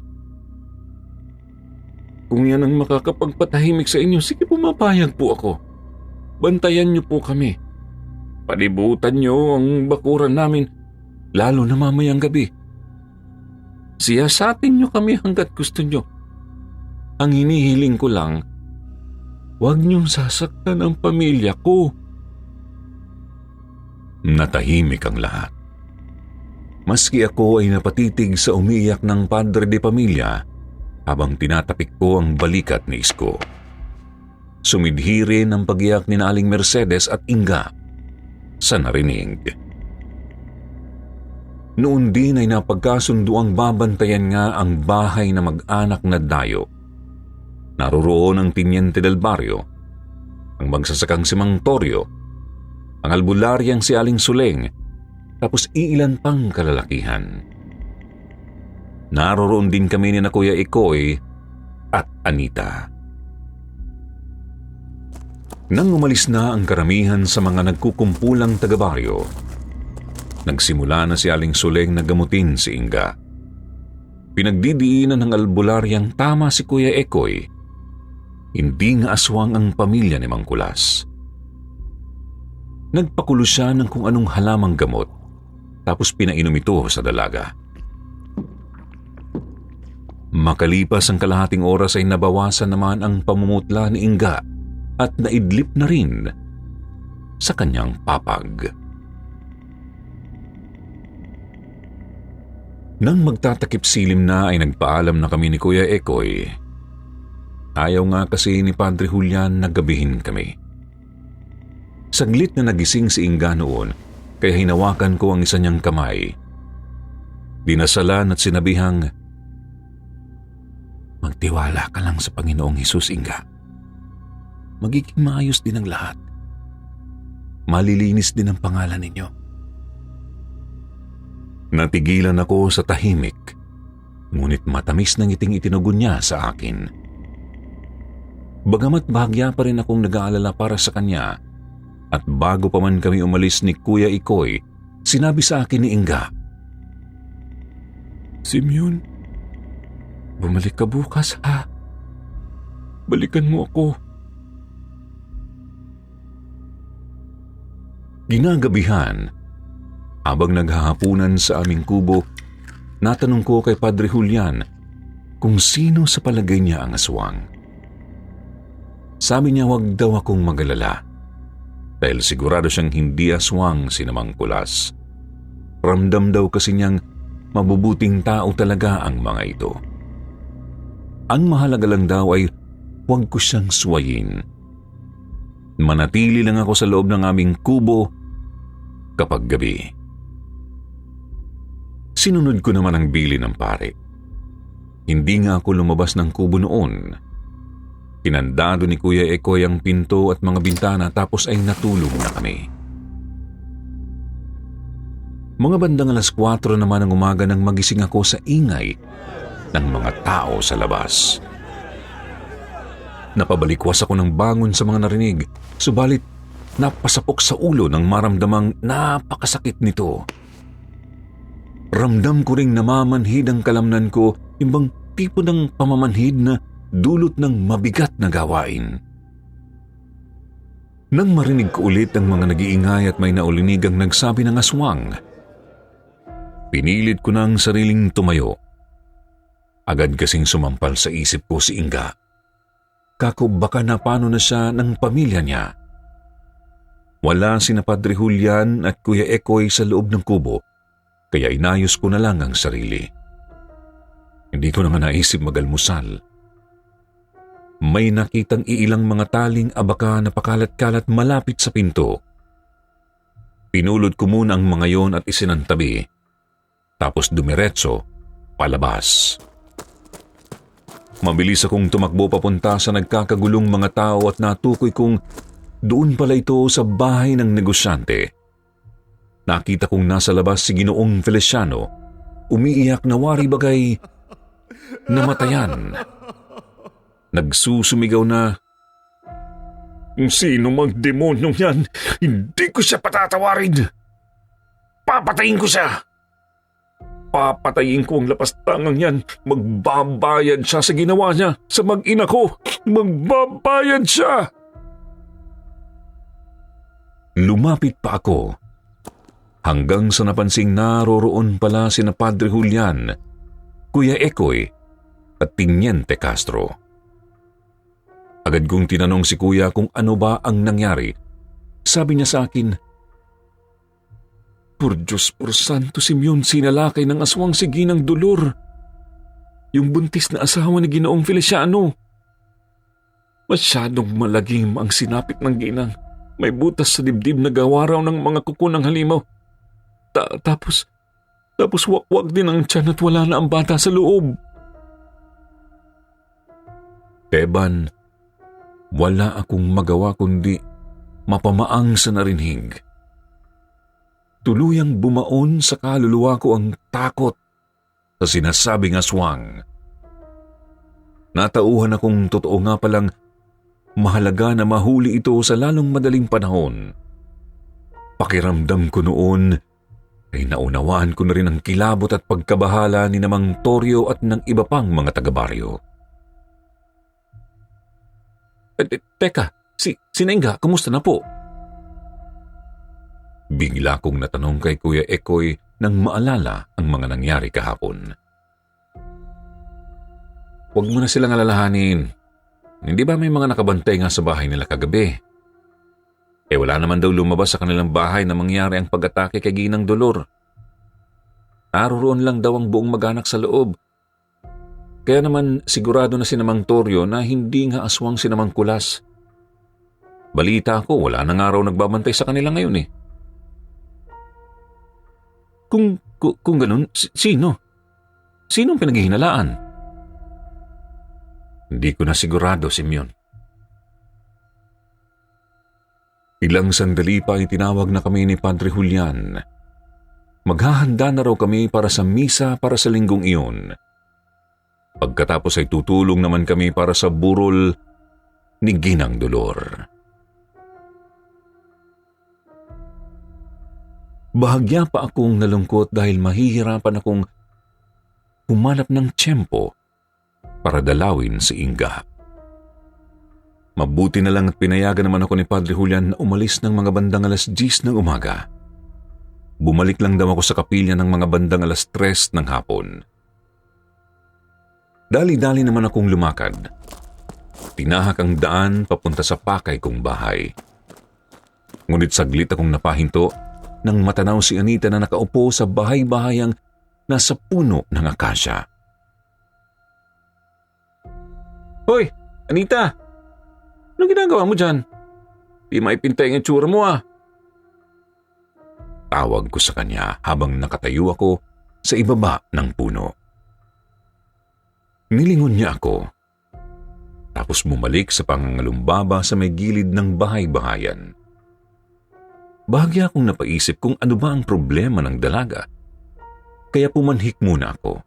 Kung yan ang makakapagpatahimik sa inyo, sige pumapayag po ako. Bantayan niyo po kami. Palibutan niyo ang bakuran namin, lalo na mamayang gabi. Siyasatin niyo kami hanggat gusto niyo. Ang hinihiling ko lang, huwag niyong sasaktan ang pamilya ko. Natahimik ang lahat. Maski ako ay napatitig sa umiiyak ng padre de pamilya habang tinatapik ko ang balikat ni Isko. Sumidhi rin ang pag-iyak ni Aling Mercedes at Inga sa narinig. Noon din ay napagkasundo ang babantayan nga ang bahay na mag-anak na Dayo. Naroroon ang Tiniente del Barrio, ang magsasakang si Mang Toryo, ang albularyang si Aling Suleng, tapos iilan pang kalalakihan. Naroroon din kami ni na Kuya Ikoy at Anita. Nang umalis na ang karamihan sa mga nagkukumpulang taga-baryo, nagsimula na si Aling Suleng na gamutin si Inga. Pinagdidiinan ng albularyang tama si Kuya Ikoy. Hindi nga aswang ang pamilya ni Mang Kulas. Nagpakulo siya ng kung anong halamang gamot, tapos pinainom ito sa dalaga. Makalipas ang kalahating oras ay nabawasan naman ang pamumutla ni Inga at naidlip na rin sa kanyang papag. Nang magtatakip silim na ay nagpaalam na kami ni Kuya Ikoy. Ayaw nga kasi ni Padre Julian na gabihin kami. Saglit na nagising si Inga noon, kaya hinawakan ko ang isa niyang kamay. Dinasalan at sinabihang, magtiwala ka lang sa Panginoong Hesus, Inga. Magiging maayos din ang lahat. Malilinis din ang pangalan ninyo. Natigilan ako sa tahimik, ngunit matamis na ngiting itinugon niya sa akin. Bagamat bahagya pa rin akong nag-aalala para sa kanya, at bago pa man kami umalis ni Kuya Ikoy, sinabi sa akin ni Inga, Simeon, bumalik ka bukas ha. Balikan mo ako. Ginagabihan, habang naghahapunan sa aming kubo, natanong ko kay Padre Julian kung sino sa palagay niya ang aswang. Sabi niya wag daw akong magalala dahil sigurado siyang hindi aswang si Mang Kulas. Ramdam daw kasi niyang mabubuting tao talaga ang mga ito. Ang mahalaga lang daw ay huwag ko siyang suwayin manatili lang ako sa loob ng aming kubo kapag gabi. Sinunod ko naman ang bili ng pare. Hindi nga ako lumabas ng kubo noon. Kinandado ni Kuya Ekoy ang pinto at mga bintana tapos ay natulog na kami. Mga bandang 4:00 naman ng umaga nang magising ako sa ingay ng mga tao sa labas. Napabalikwas ako ng bangon sa mga narinig, subalit napasapok sa ulo nang maramdamang napakasakit nito. Ramdam ko ring namamanhid ang kalamnan ko, imbang tipo ng pamamanhid na dulot ng mabigat na gawain. Nang marinig ko ulit ang mga nag-iingay at may naulinigang nagsabi ng aswang, pinilit ko na ang sariling tumayo. Agad kasing sumampal sa isip ko si Inga. Kako baka napano na siya ng pamilya niya. Wala sina Padre Julian at Kuya Ekoy sa loob ng kubo, kaya inayos ko na lang ang sarili. Hindi ko na nga naisip magalmusal. May nakitang iilang mga taling abaka na pakalat-kalat malapit sa pinto. Pinulot ko muna ang mga yon at isinantabi, tapos dumiretso palabas. Mabilis akong tumakbo papunta sa nagkakagulong mga tao at natukoy kong doon pala ito sa bahay ng negosyante. Nakita kong nasa labas si Ginoong Feliciano, umiiyak na wari bagay namatayan. Nagsusumigaw na, "Sino mang demonyong yan, hindi ko siya patatawarin. Papatayin ko siya. Papatayin ko ang lapastangang yan. Magbabayad siya sa ginawa niya sa mag-ina ko. Magbabayad siya." Lumapit pa ako hanggang sa napansing naroroon pala sina Padre Julian, Kuya Ekoy at Teniente Castro. Agad kong tinanong si Kuya kung ano ba ang nangyari. Sabi niya sa akin, "Por Diyos, por Santo Simeon, sinalakay ng aswang si Ginang Dolor. Yung buntis na asawa ni Ginoong Feliciano. Masyadong malagim ang sinapit ng ginang. May butas sa dibdib na gawa raw ng mga kuko ng halimaw. Tapos wakwak din ang tiyan at wala na ang bata sa loob." Teban, wala akong magawa kundi mapamaang sa narinig. Tuluyang bumaon sa kaluluwa ko ang takot sa sinasabing aswang. Natauhan akong totoo nga palang mahalaga na mahuli ito sa lalong madaling panahon. Pakiramdam ko noon ay naunawaan ko na rin ang kilabot at pagkabahala ni Namang Toryo at ng iba pang mga taga-baryo. Teka, si Nenga, kumusta na po? Bigla kong natanong kay Kuya Ekoy nang maalala ang mga nangyari kahapon. Huwag mo na silang alalahanin. Hindi ba may mga nakabantay nga sa bahay nila kagabi? Wala naman daw lumabas sa kanilang bahay na mangyari ang pag-atake kay Ginang Dolor. Naroroon lang daw ang buong mag-anak sa loob. Kaya naman sigurado na si Namang Toryo na hindi nga aswang si Namang Kulas. Balita ko, wala na nga raw nagbabantay sa kanila ngayon eh. Kung ganun, sino? Sino ang pinaghihinalaan? Hindi ko na sigurado, Simeon. Ilang sandali pa ay tinawag na kami ni Padre Julian. Maghahanda na raw kami para sa misa para sa linggong iyon. Pagkatapos ay tutulong naman kami para sa burol ni Ginang Dolor. Bahagya pa akong nalungkot dahil mahihirapan akong humanap ng tiyempo para dalawin si Inga. Mabuti na lang at pinayagan naman ako ni Padre Julian na umalis ng mga bandang 10:00 ng umaga. Bumalik lang daw ako sa kapilya ng mga bandang 3:00 ng hapon. Dali-dali naman akong lumakad. Tinahak ang daan papunta sa pakay kong bahay. Ngunit saglit akong napahinto nang matanaw si Anita na nakaupo sa bahay-bahayang nasa puno ng akasya. "Hoy, Anita! Anong ginagawa mo dyan?" Di maipintay ang itsura mo ah. Tawag ko sa kanya habang nakatayo ako sa ibaba ng puno. Nilingon niya ako, tapos bumalik sa pangangalumbaba sa may gilid ng bahay-bahayan. Bahagya akong napaisip kung ano ba ang problema ng dalaga. Kaya pumanhik muna ako.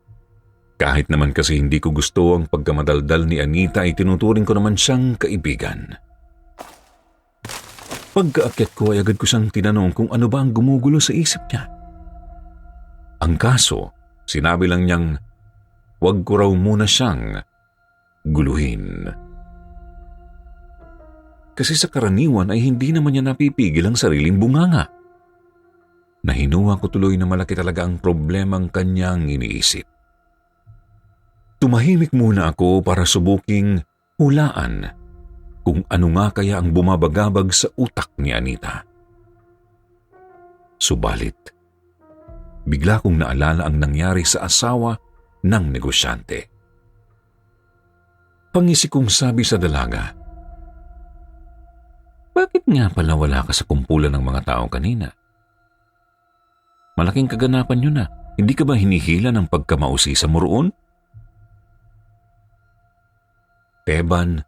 Kahit naman kasi hindi ko gusto ang pagkamadaldal ni Anita ay tinuturing ko naman siyang kaibigan. Pagkaakyat ko ay agad ko siyang tinanong kung ano ba ang gumugulo sa isip niya. Ang kaso, sinabi lang niyang wag ko raw muna siyang guluhin. Kasi sa karaniwan ay hindi naman niya napipigil ang sariling bunganga. Nahinuha ko tuloy na malaki talaga ang problemang kanyang iniisip. Tumahimik muna ako para subuking hulaan kung ano nga kaya ang bumabagabag sa utak ni Anita. Subalit, bigla kong naalala ang nangyari sa asawa ng negosyante. Pangisi kong sabi sa dalaga, "Bakit nga pala wala ka sa kumpulan ng mga tao kanina? Malaking kaganapan yun ah. Hindi ka ba hinihila ng pagkamausi sa muroon?" Teban,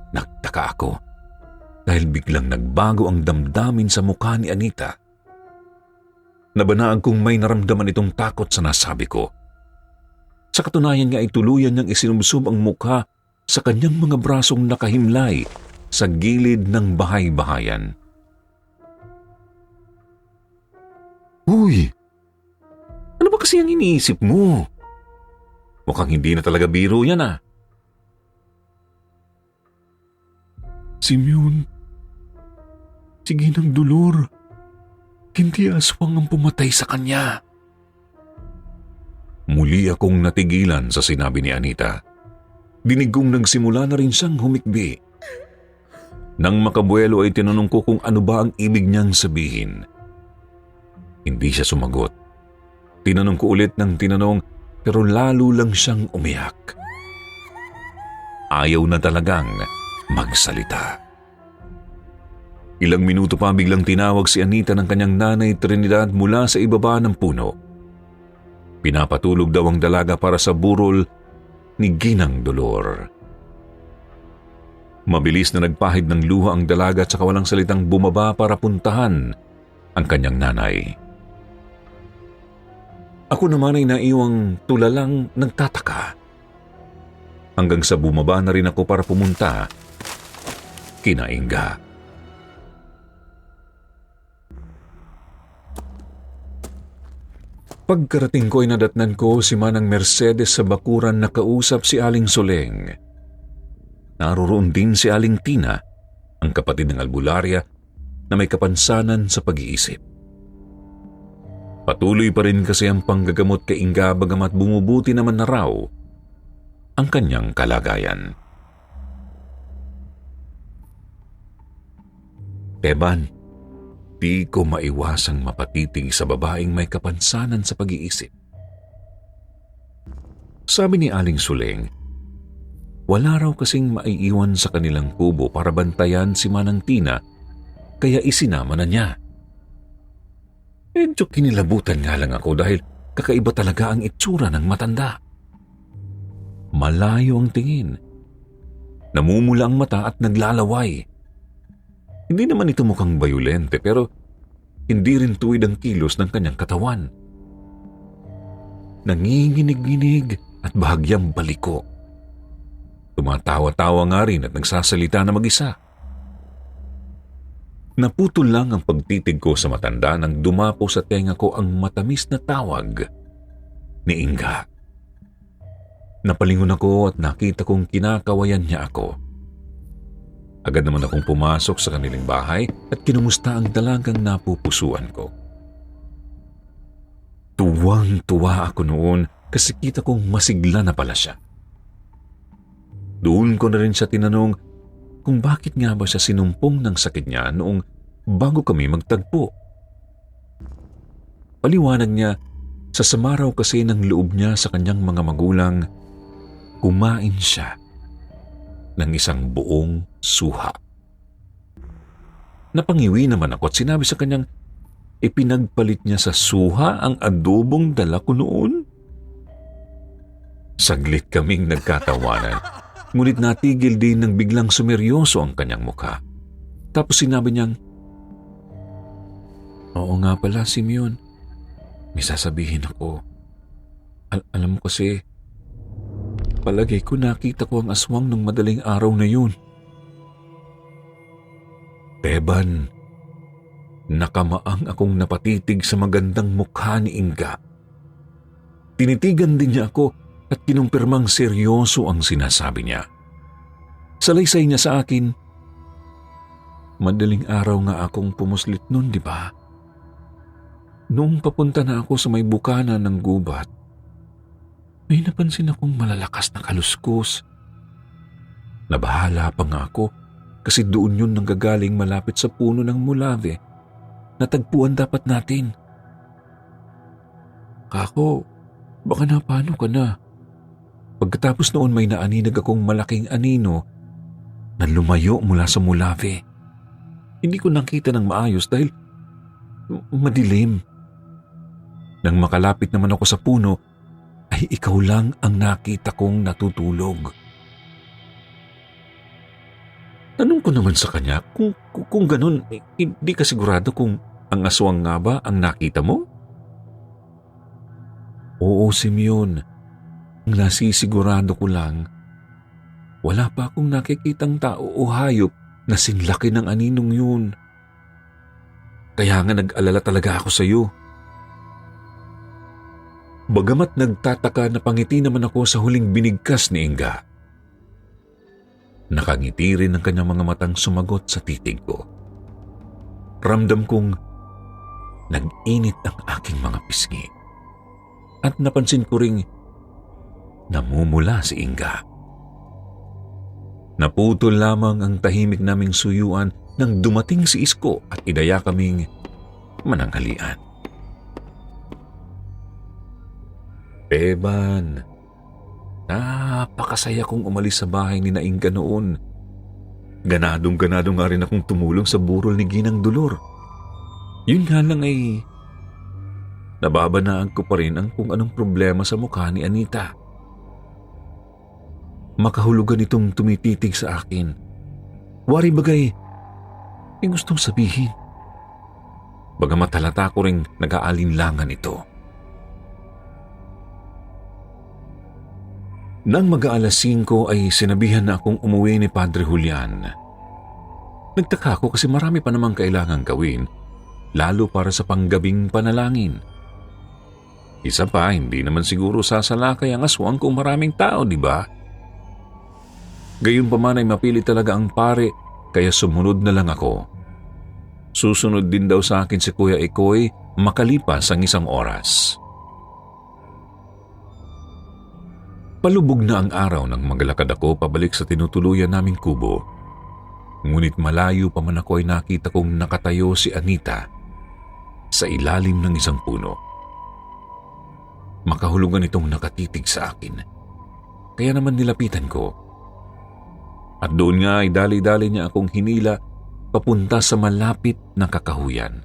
nagtaka ako dahil biglang nagbago ang damdamin sa mukha ni Anita. Nabanaag kong may naramdaman itong takot sa nasabi ko. Sa katunayan nga ay tuluyan niyang isinubsob ang mukha sa kanyang mga brasong nakahimlay sa gilid ng bahay-bahayan. "Uy! Ano ba kasi ang iniisip mo? Mukhang hindi na talaga biro yan ah." "Simeon, sige ng dulor. Hindi aswang ang pumatay sa kanya." Muli akong natigilan sa sinabi ni Anita. Dinig kong nagsimula na rin siyang humikbi. Nang makabuelo ay tinanong ko kung ano ba ang ibig niyang sabihin. Hindi siya sumagot. Tinanong ko ulit ng tinanong pero lalo lang siyang umiyak. Ayaw na talagang magsalita. Ilang minuto pa biglang tinawag si Anita ng kanyang nanay Trinidad mula sa ibaba ng puno. Pinapatulog daw ang dalaga para sa burol ni Ginang Dolor. Mabilis na nagpahid ng luha ang dalaga at saka walang salitang bumaba para puntahan ang kanyang nanay. Ako naman ay naiwang tulalang nagtataka. Hanggang sa bumaba na rin ako para pumunta kina Inga. Pagkarating ko ay nadatnan ko si Manang Mercedes sa bakuran na kausap si Aling Soleng. Naroroon din si Aling Tina, ang kapatid ng albularya na may kapansanan sa pag-iisip. Patuloy pa rin kasi ang panggagamot kay Inga bagamat bumubuti naman na raw ang kanyang kalagayan. Teban, di ko maiwasang mapatitig sa babaeng may kapansanan sa pag-iisip. Sabi ni Aling Suleng, wala raw kasing maiiwan sa kanilang kubo para bantayan si Manang Tina, kaya isinama na niya. Medyo kinilabutan nga lang ako dahil kakaiba talaga ang itsura ng matanda. Malayo ang tingin. Namumula ang mata at naglalaway. Hindi naman ito mukhang bayolente pero hindi rin tuwid ang kilos ng kanyang katawan. Nanginginig-nginig at bahagyang baliko. Tumatawa-tawa nga rin at nagsasalita na mag-isa. Naputol lang ang pagtitig ko sa matanda nang dumapo sa tenga ko ang matamis na tawag ni Inga. Napalingon ako at nakita kong kinakawayan niya ako. Agad naman akong pumasok sa kanilang bahay at kinumusta ang dalagang napupusuan ko. Tuwang-tuwa ako noon kasi kita kong masigla na pala siya. Doon ko na rin siya tinanong kung bakit nga ba siya sinumpong ng sakit niya noong bago kami magtagpo. Paliwanag niya, sa sama raw kasi ng loob niya sa kanyang mga magulang, kumain siya ng isang buong suha. Napangiwi naman ako at sinabi sa kanyang ipinagpalit niya sa suha ang adobong dala ko noon. Saglit kaming nagkatawanan, ngunit natigil din nang biglang sumeryoso ang kanyang mukha. Tapos sinabi niyang, "Oo nga pala, Simeon. May sasabihin ako. Alam mo kasi, palagay ko nakita ko ang aswang ng madaling araw na yun." Teban, nakamaang akong napatitig sa magandang mukha ni Inga. Tinitigan din niya ako at kinumpirmang seryoso ang sinasabi niya. Salaysay niya sa akin, "Madaling araw nga akong pumuslit nun, di ba? Noong papunta na ako sa may bukana ng gubat, may napansin akong malalakas na kaluskos. Nabahala pa nga ako kasi doon yun nanggagaling malapit sa puno ng mulave. Natagpuan dapat natin. Kako, baka napano ka na. Pagkatapos noon may naaninag akong malaking anino na lumayo mula sa mulave. Hindi ko nakita ng maayos dahil madilim. Nang makalapit naman ako sa puno, ay ikaw lang ang nakita kong natutulog." Tanong ko naman sa kanya kung ganun, hindi ka sigurado kung ang aswang nga ba ang nakita mo? "Oo, Simeon. Ang nasisigurado ko lang, wala pa akong nakikitang tao o hayop na sinlaki ng aninong yun. Kaya nga nag-alala talaga ako sa iyo." Bagamat nagtataka, napangiti naman ako sa huling binigkas ni Inga. Nakangiti rin ang kanyang mga matang sumagot sa titig ko. Ramdam kong nag-init ang aking mga pisngi. At napansin ko ring namumula si Inga. Naputol lamang ang tahimik naming suyuan nang dumating si Isko at idaya kaming mananghalian. Teban, napakasaya kong umalis sa bahay ni na Inga noon. Ganadong-ganado nga rin akong tumulong sa burol ni Ginang Dolor. Yun nga lang ay nababanaan ko pa rin ang kung anong problema sa mukha ni Anita. Makahulugan itong tumititig sa akin. Wari bagay, may gustong sabihin. Bagamat halata ko ring nag-aalinlangan ito. Nang mag-aalas 5 ay sinabihan na akong umuwi ni Padre Julian. Nagtaka ako kasi marami pa namang kailangang gawin, lalo para sa panggabing panalangin. Isa pa, hindi naman siguro sasalakay ang aswang kung maraming tao, di ba? Gayunpaman ay mapili talaga ang pare, kaya sumunod na lang ako. Susunod din daw sa akin si Kuya Ikoy makalipas ang 1 oras. Palubog na ang araw nang maglakad ako pabalik sa tinutuluyan naming kubo. Ngunit malayo pa man ako ay nakita kong nakatayo si Anita sa ilalim ng isang puno. Makahulugan itong nakatitig sa akin. Kaya naman nilapitan ko. At doon nga ay dali-dali niya akong hinila papunta sa malapit na kakahuyan.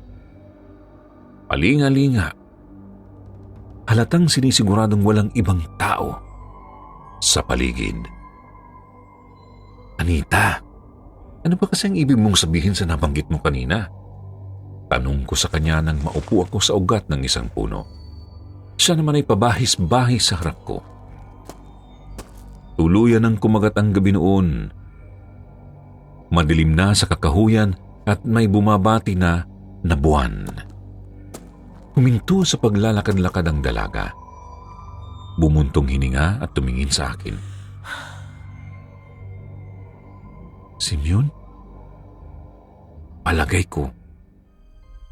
Palinga-linga. Halatang sinisiguradong walang ibang tao sa paligid. "Anita, ano ba kasi ang ibig mong sabihin sa nabanggit mo kanina?" Tanong ko sa kanya nang maupo ako sa ugat ng isang puno. Siya naman ay pabahis-bahis sa harap ko. Tuluyan ang kumagat ang gabi noon. Madilim na sa kakahuyan at may bumabati na buwan. Huminto sa paglalakad-lakad ang dalaga. Bumuntong hininga at tumingin sa akin. "Simeon? Palagay ko,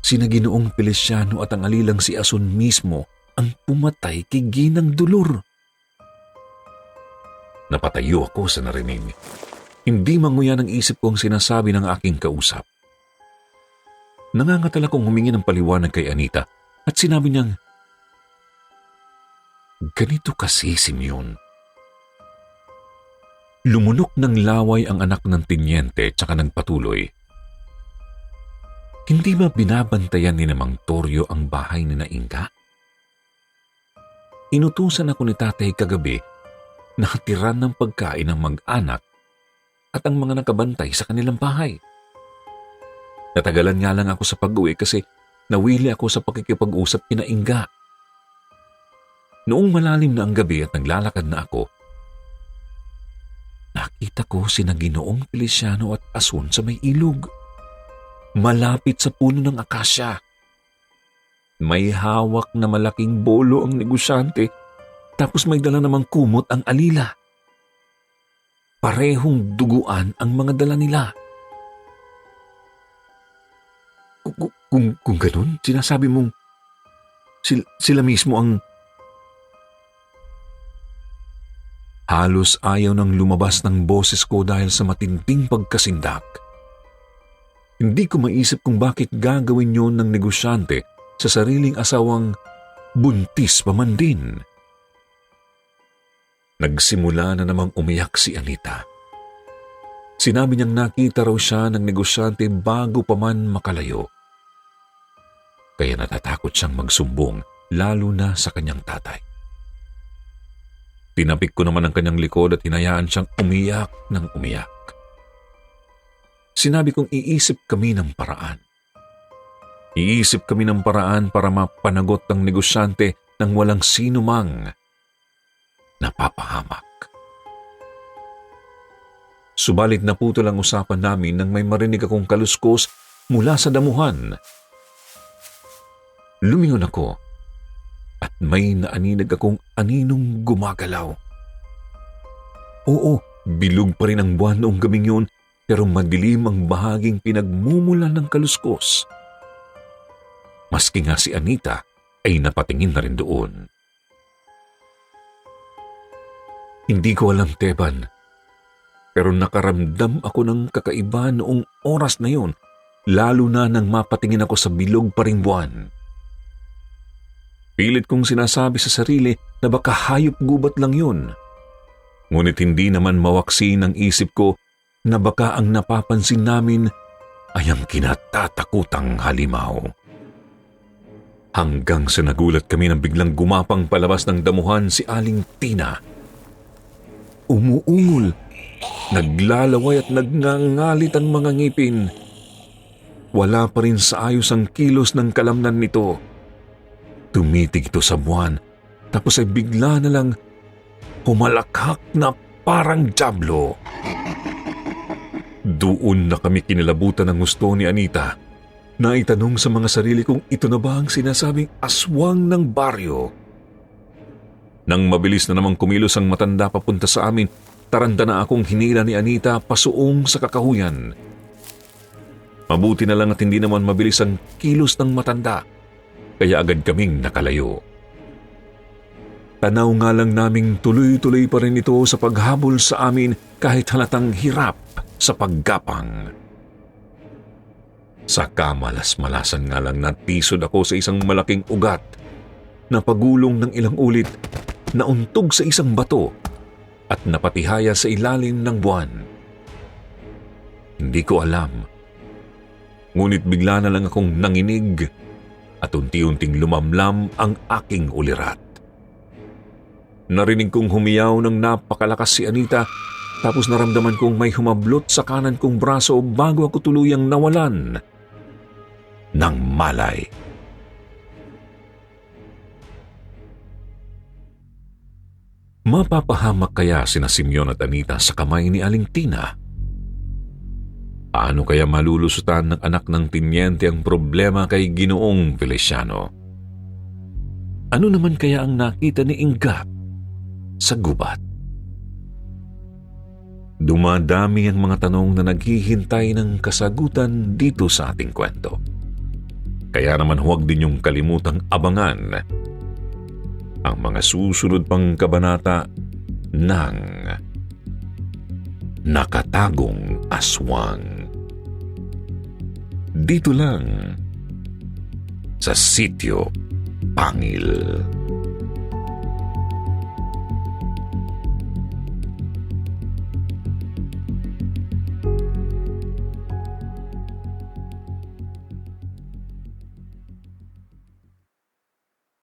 sina Ginoong Feliciano at ang alilang si Ason mismo ang pumatay kay Ginang Dolor." Napatayo ako sa narinig. Hindi manguya ng isip ko ang sinasabi ng aking kausap. Nangangatal akong humingi ng paliwanag kay Anita at sinabi niyang, "Ganito kasi, Simeon. Lumunok ng laway ang anak ng tinyente tsaka nagpatuloy. Hindi ba binabantayan ni Mang Toryo ang bahay ni Inga? Inutusan ako ni tatay kagabi na hatiran ng pagkain ng mag-anak at ang mga nakabantay sa kanilang bahay. Natagalan nga lang ako sa pag-uwi kasi nawili ako sa pakikipag-usap kina Inga. Noong malalim na ang gabi at naglalakad na ako, nakita ko sina Ginoong Feliciano at Asun sa may ilog. Malapit sa puno ng akasya. May hawak na malaking bolo ang negosyante, tapos may dala namang kumot ang alila. Parehong duguan ang mga dala nila. Kung ganun, sinasabi mong sila mismo ang... Halos ayaw nang lumabas ng boses ko dahil sa matinding pagkasindak. Hindi ko maisip kung bakit gagawin yon ng negosyante sa sariling asawang buntis pa man din. Nagsimula na namang umiyak si Anita. Sinabi niyang nakita raw siya ng negosyante bago pa man makalayo. Kaya natatakot siyang magsumbong, lalo na sa kanyang tatay. Tinapik ko naman ang kanyang likod at hinayaan siyang umiyak ng umiyak. Sinabi kong iisip kami ng paraan. Iisip kami ng paraan para mapanagot ang negosyante nang walang sino mang napapahamak. Subalit naputol ang usapan namin nang may marinig akong kaluskos mula sa damuhan. Lumingon ako at may naaninag akong aninong gumagalaw. Oo, bilog pa rin ang buwan noong gabing yun, pero madilim ang bahaging pinagmumulan ng kaluskos. Maski nga si Anita ay napatingin na rin doon. Hindi ko alam, Teban, pero nakaramdam ako ng kakaiba noong oras na yun, lalo na nang mapatingin ako sa bilog pa ring buwan. Pilit kong sinasabi sa sarili na baka hayop gubat lang yun. Ngunit hindi naman mawaksi ng isip ko na baka ang napapansin namin ay ang kinatatakutang halimaw. Hanggang sa nagulat kami nang biglang gumapang palabas ng damuhan si Aling Tina. Umuungol, naglalaway at nagngangalit ang mga ngipin. Wala pa rin sa ayos ang kilos ng kalamnan nito. Tumitig ito sa buwan, tapos ay bigla na lang humalakhak na parang dyablo. Doon na kami kinilabutan ng gusto ni Anita. Naitanong sa mga sarili kung ito na ba ang sinasabing aswang ng baryo. Nang mabilis na namang kumilos ang matanda papunta sa amin, taranta na akong hinila ni Anita pasuong sa kakahuyan. Mabuti na lang at hindi naman mabilis ang kilos ng matanda, kaya agad kaming nakalayo. Tanaw nga lang naming tuloy-tuloy pa rin ito sa paghabol sa amin kahit halatang hirap sa paggapang. Sa kamalas-malasan nga lang natisod ako sa isang malaking ugat na pagulong ng ilang ulit, nauntog sa isang bato at napatihaya sa ilalim ng buwan. Hindi ko alam, ngunit bigla na lang akong nanginig at unti-unting lumamlam ang aking ulirat. Narinig kong humiyaw ng napakalakas si Anita, tapos naramdaman kong may humablot sa kanan kong braso bago ako tuluyang nawalan ng malay. Mapapahamak kaya sina Simeon at Anita sa kamay ni Aling Tina? Paano kaya malulusutan ng anak ng tinyente ang problema kay Ginoong Feliciano? Ano naman kaya ang nakita ni Inga sa gubat? Dumadami ang mga tanong na naghihintay ng kasagutan dito sa ating kwento. Kaya naman huwag din niyong kalimutang abangan ang mga susunod pang kabanata ng Nakatagong Aswang. Dito lang sa Sitio Pangil.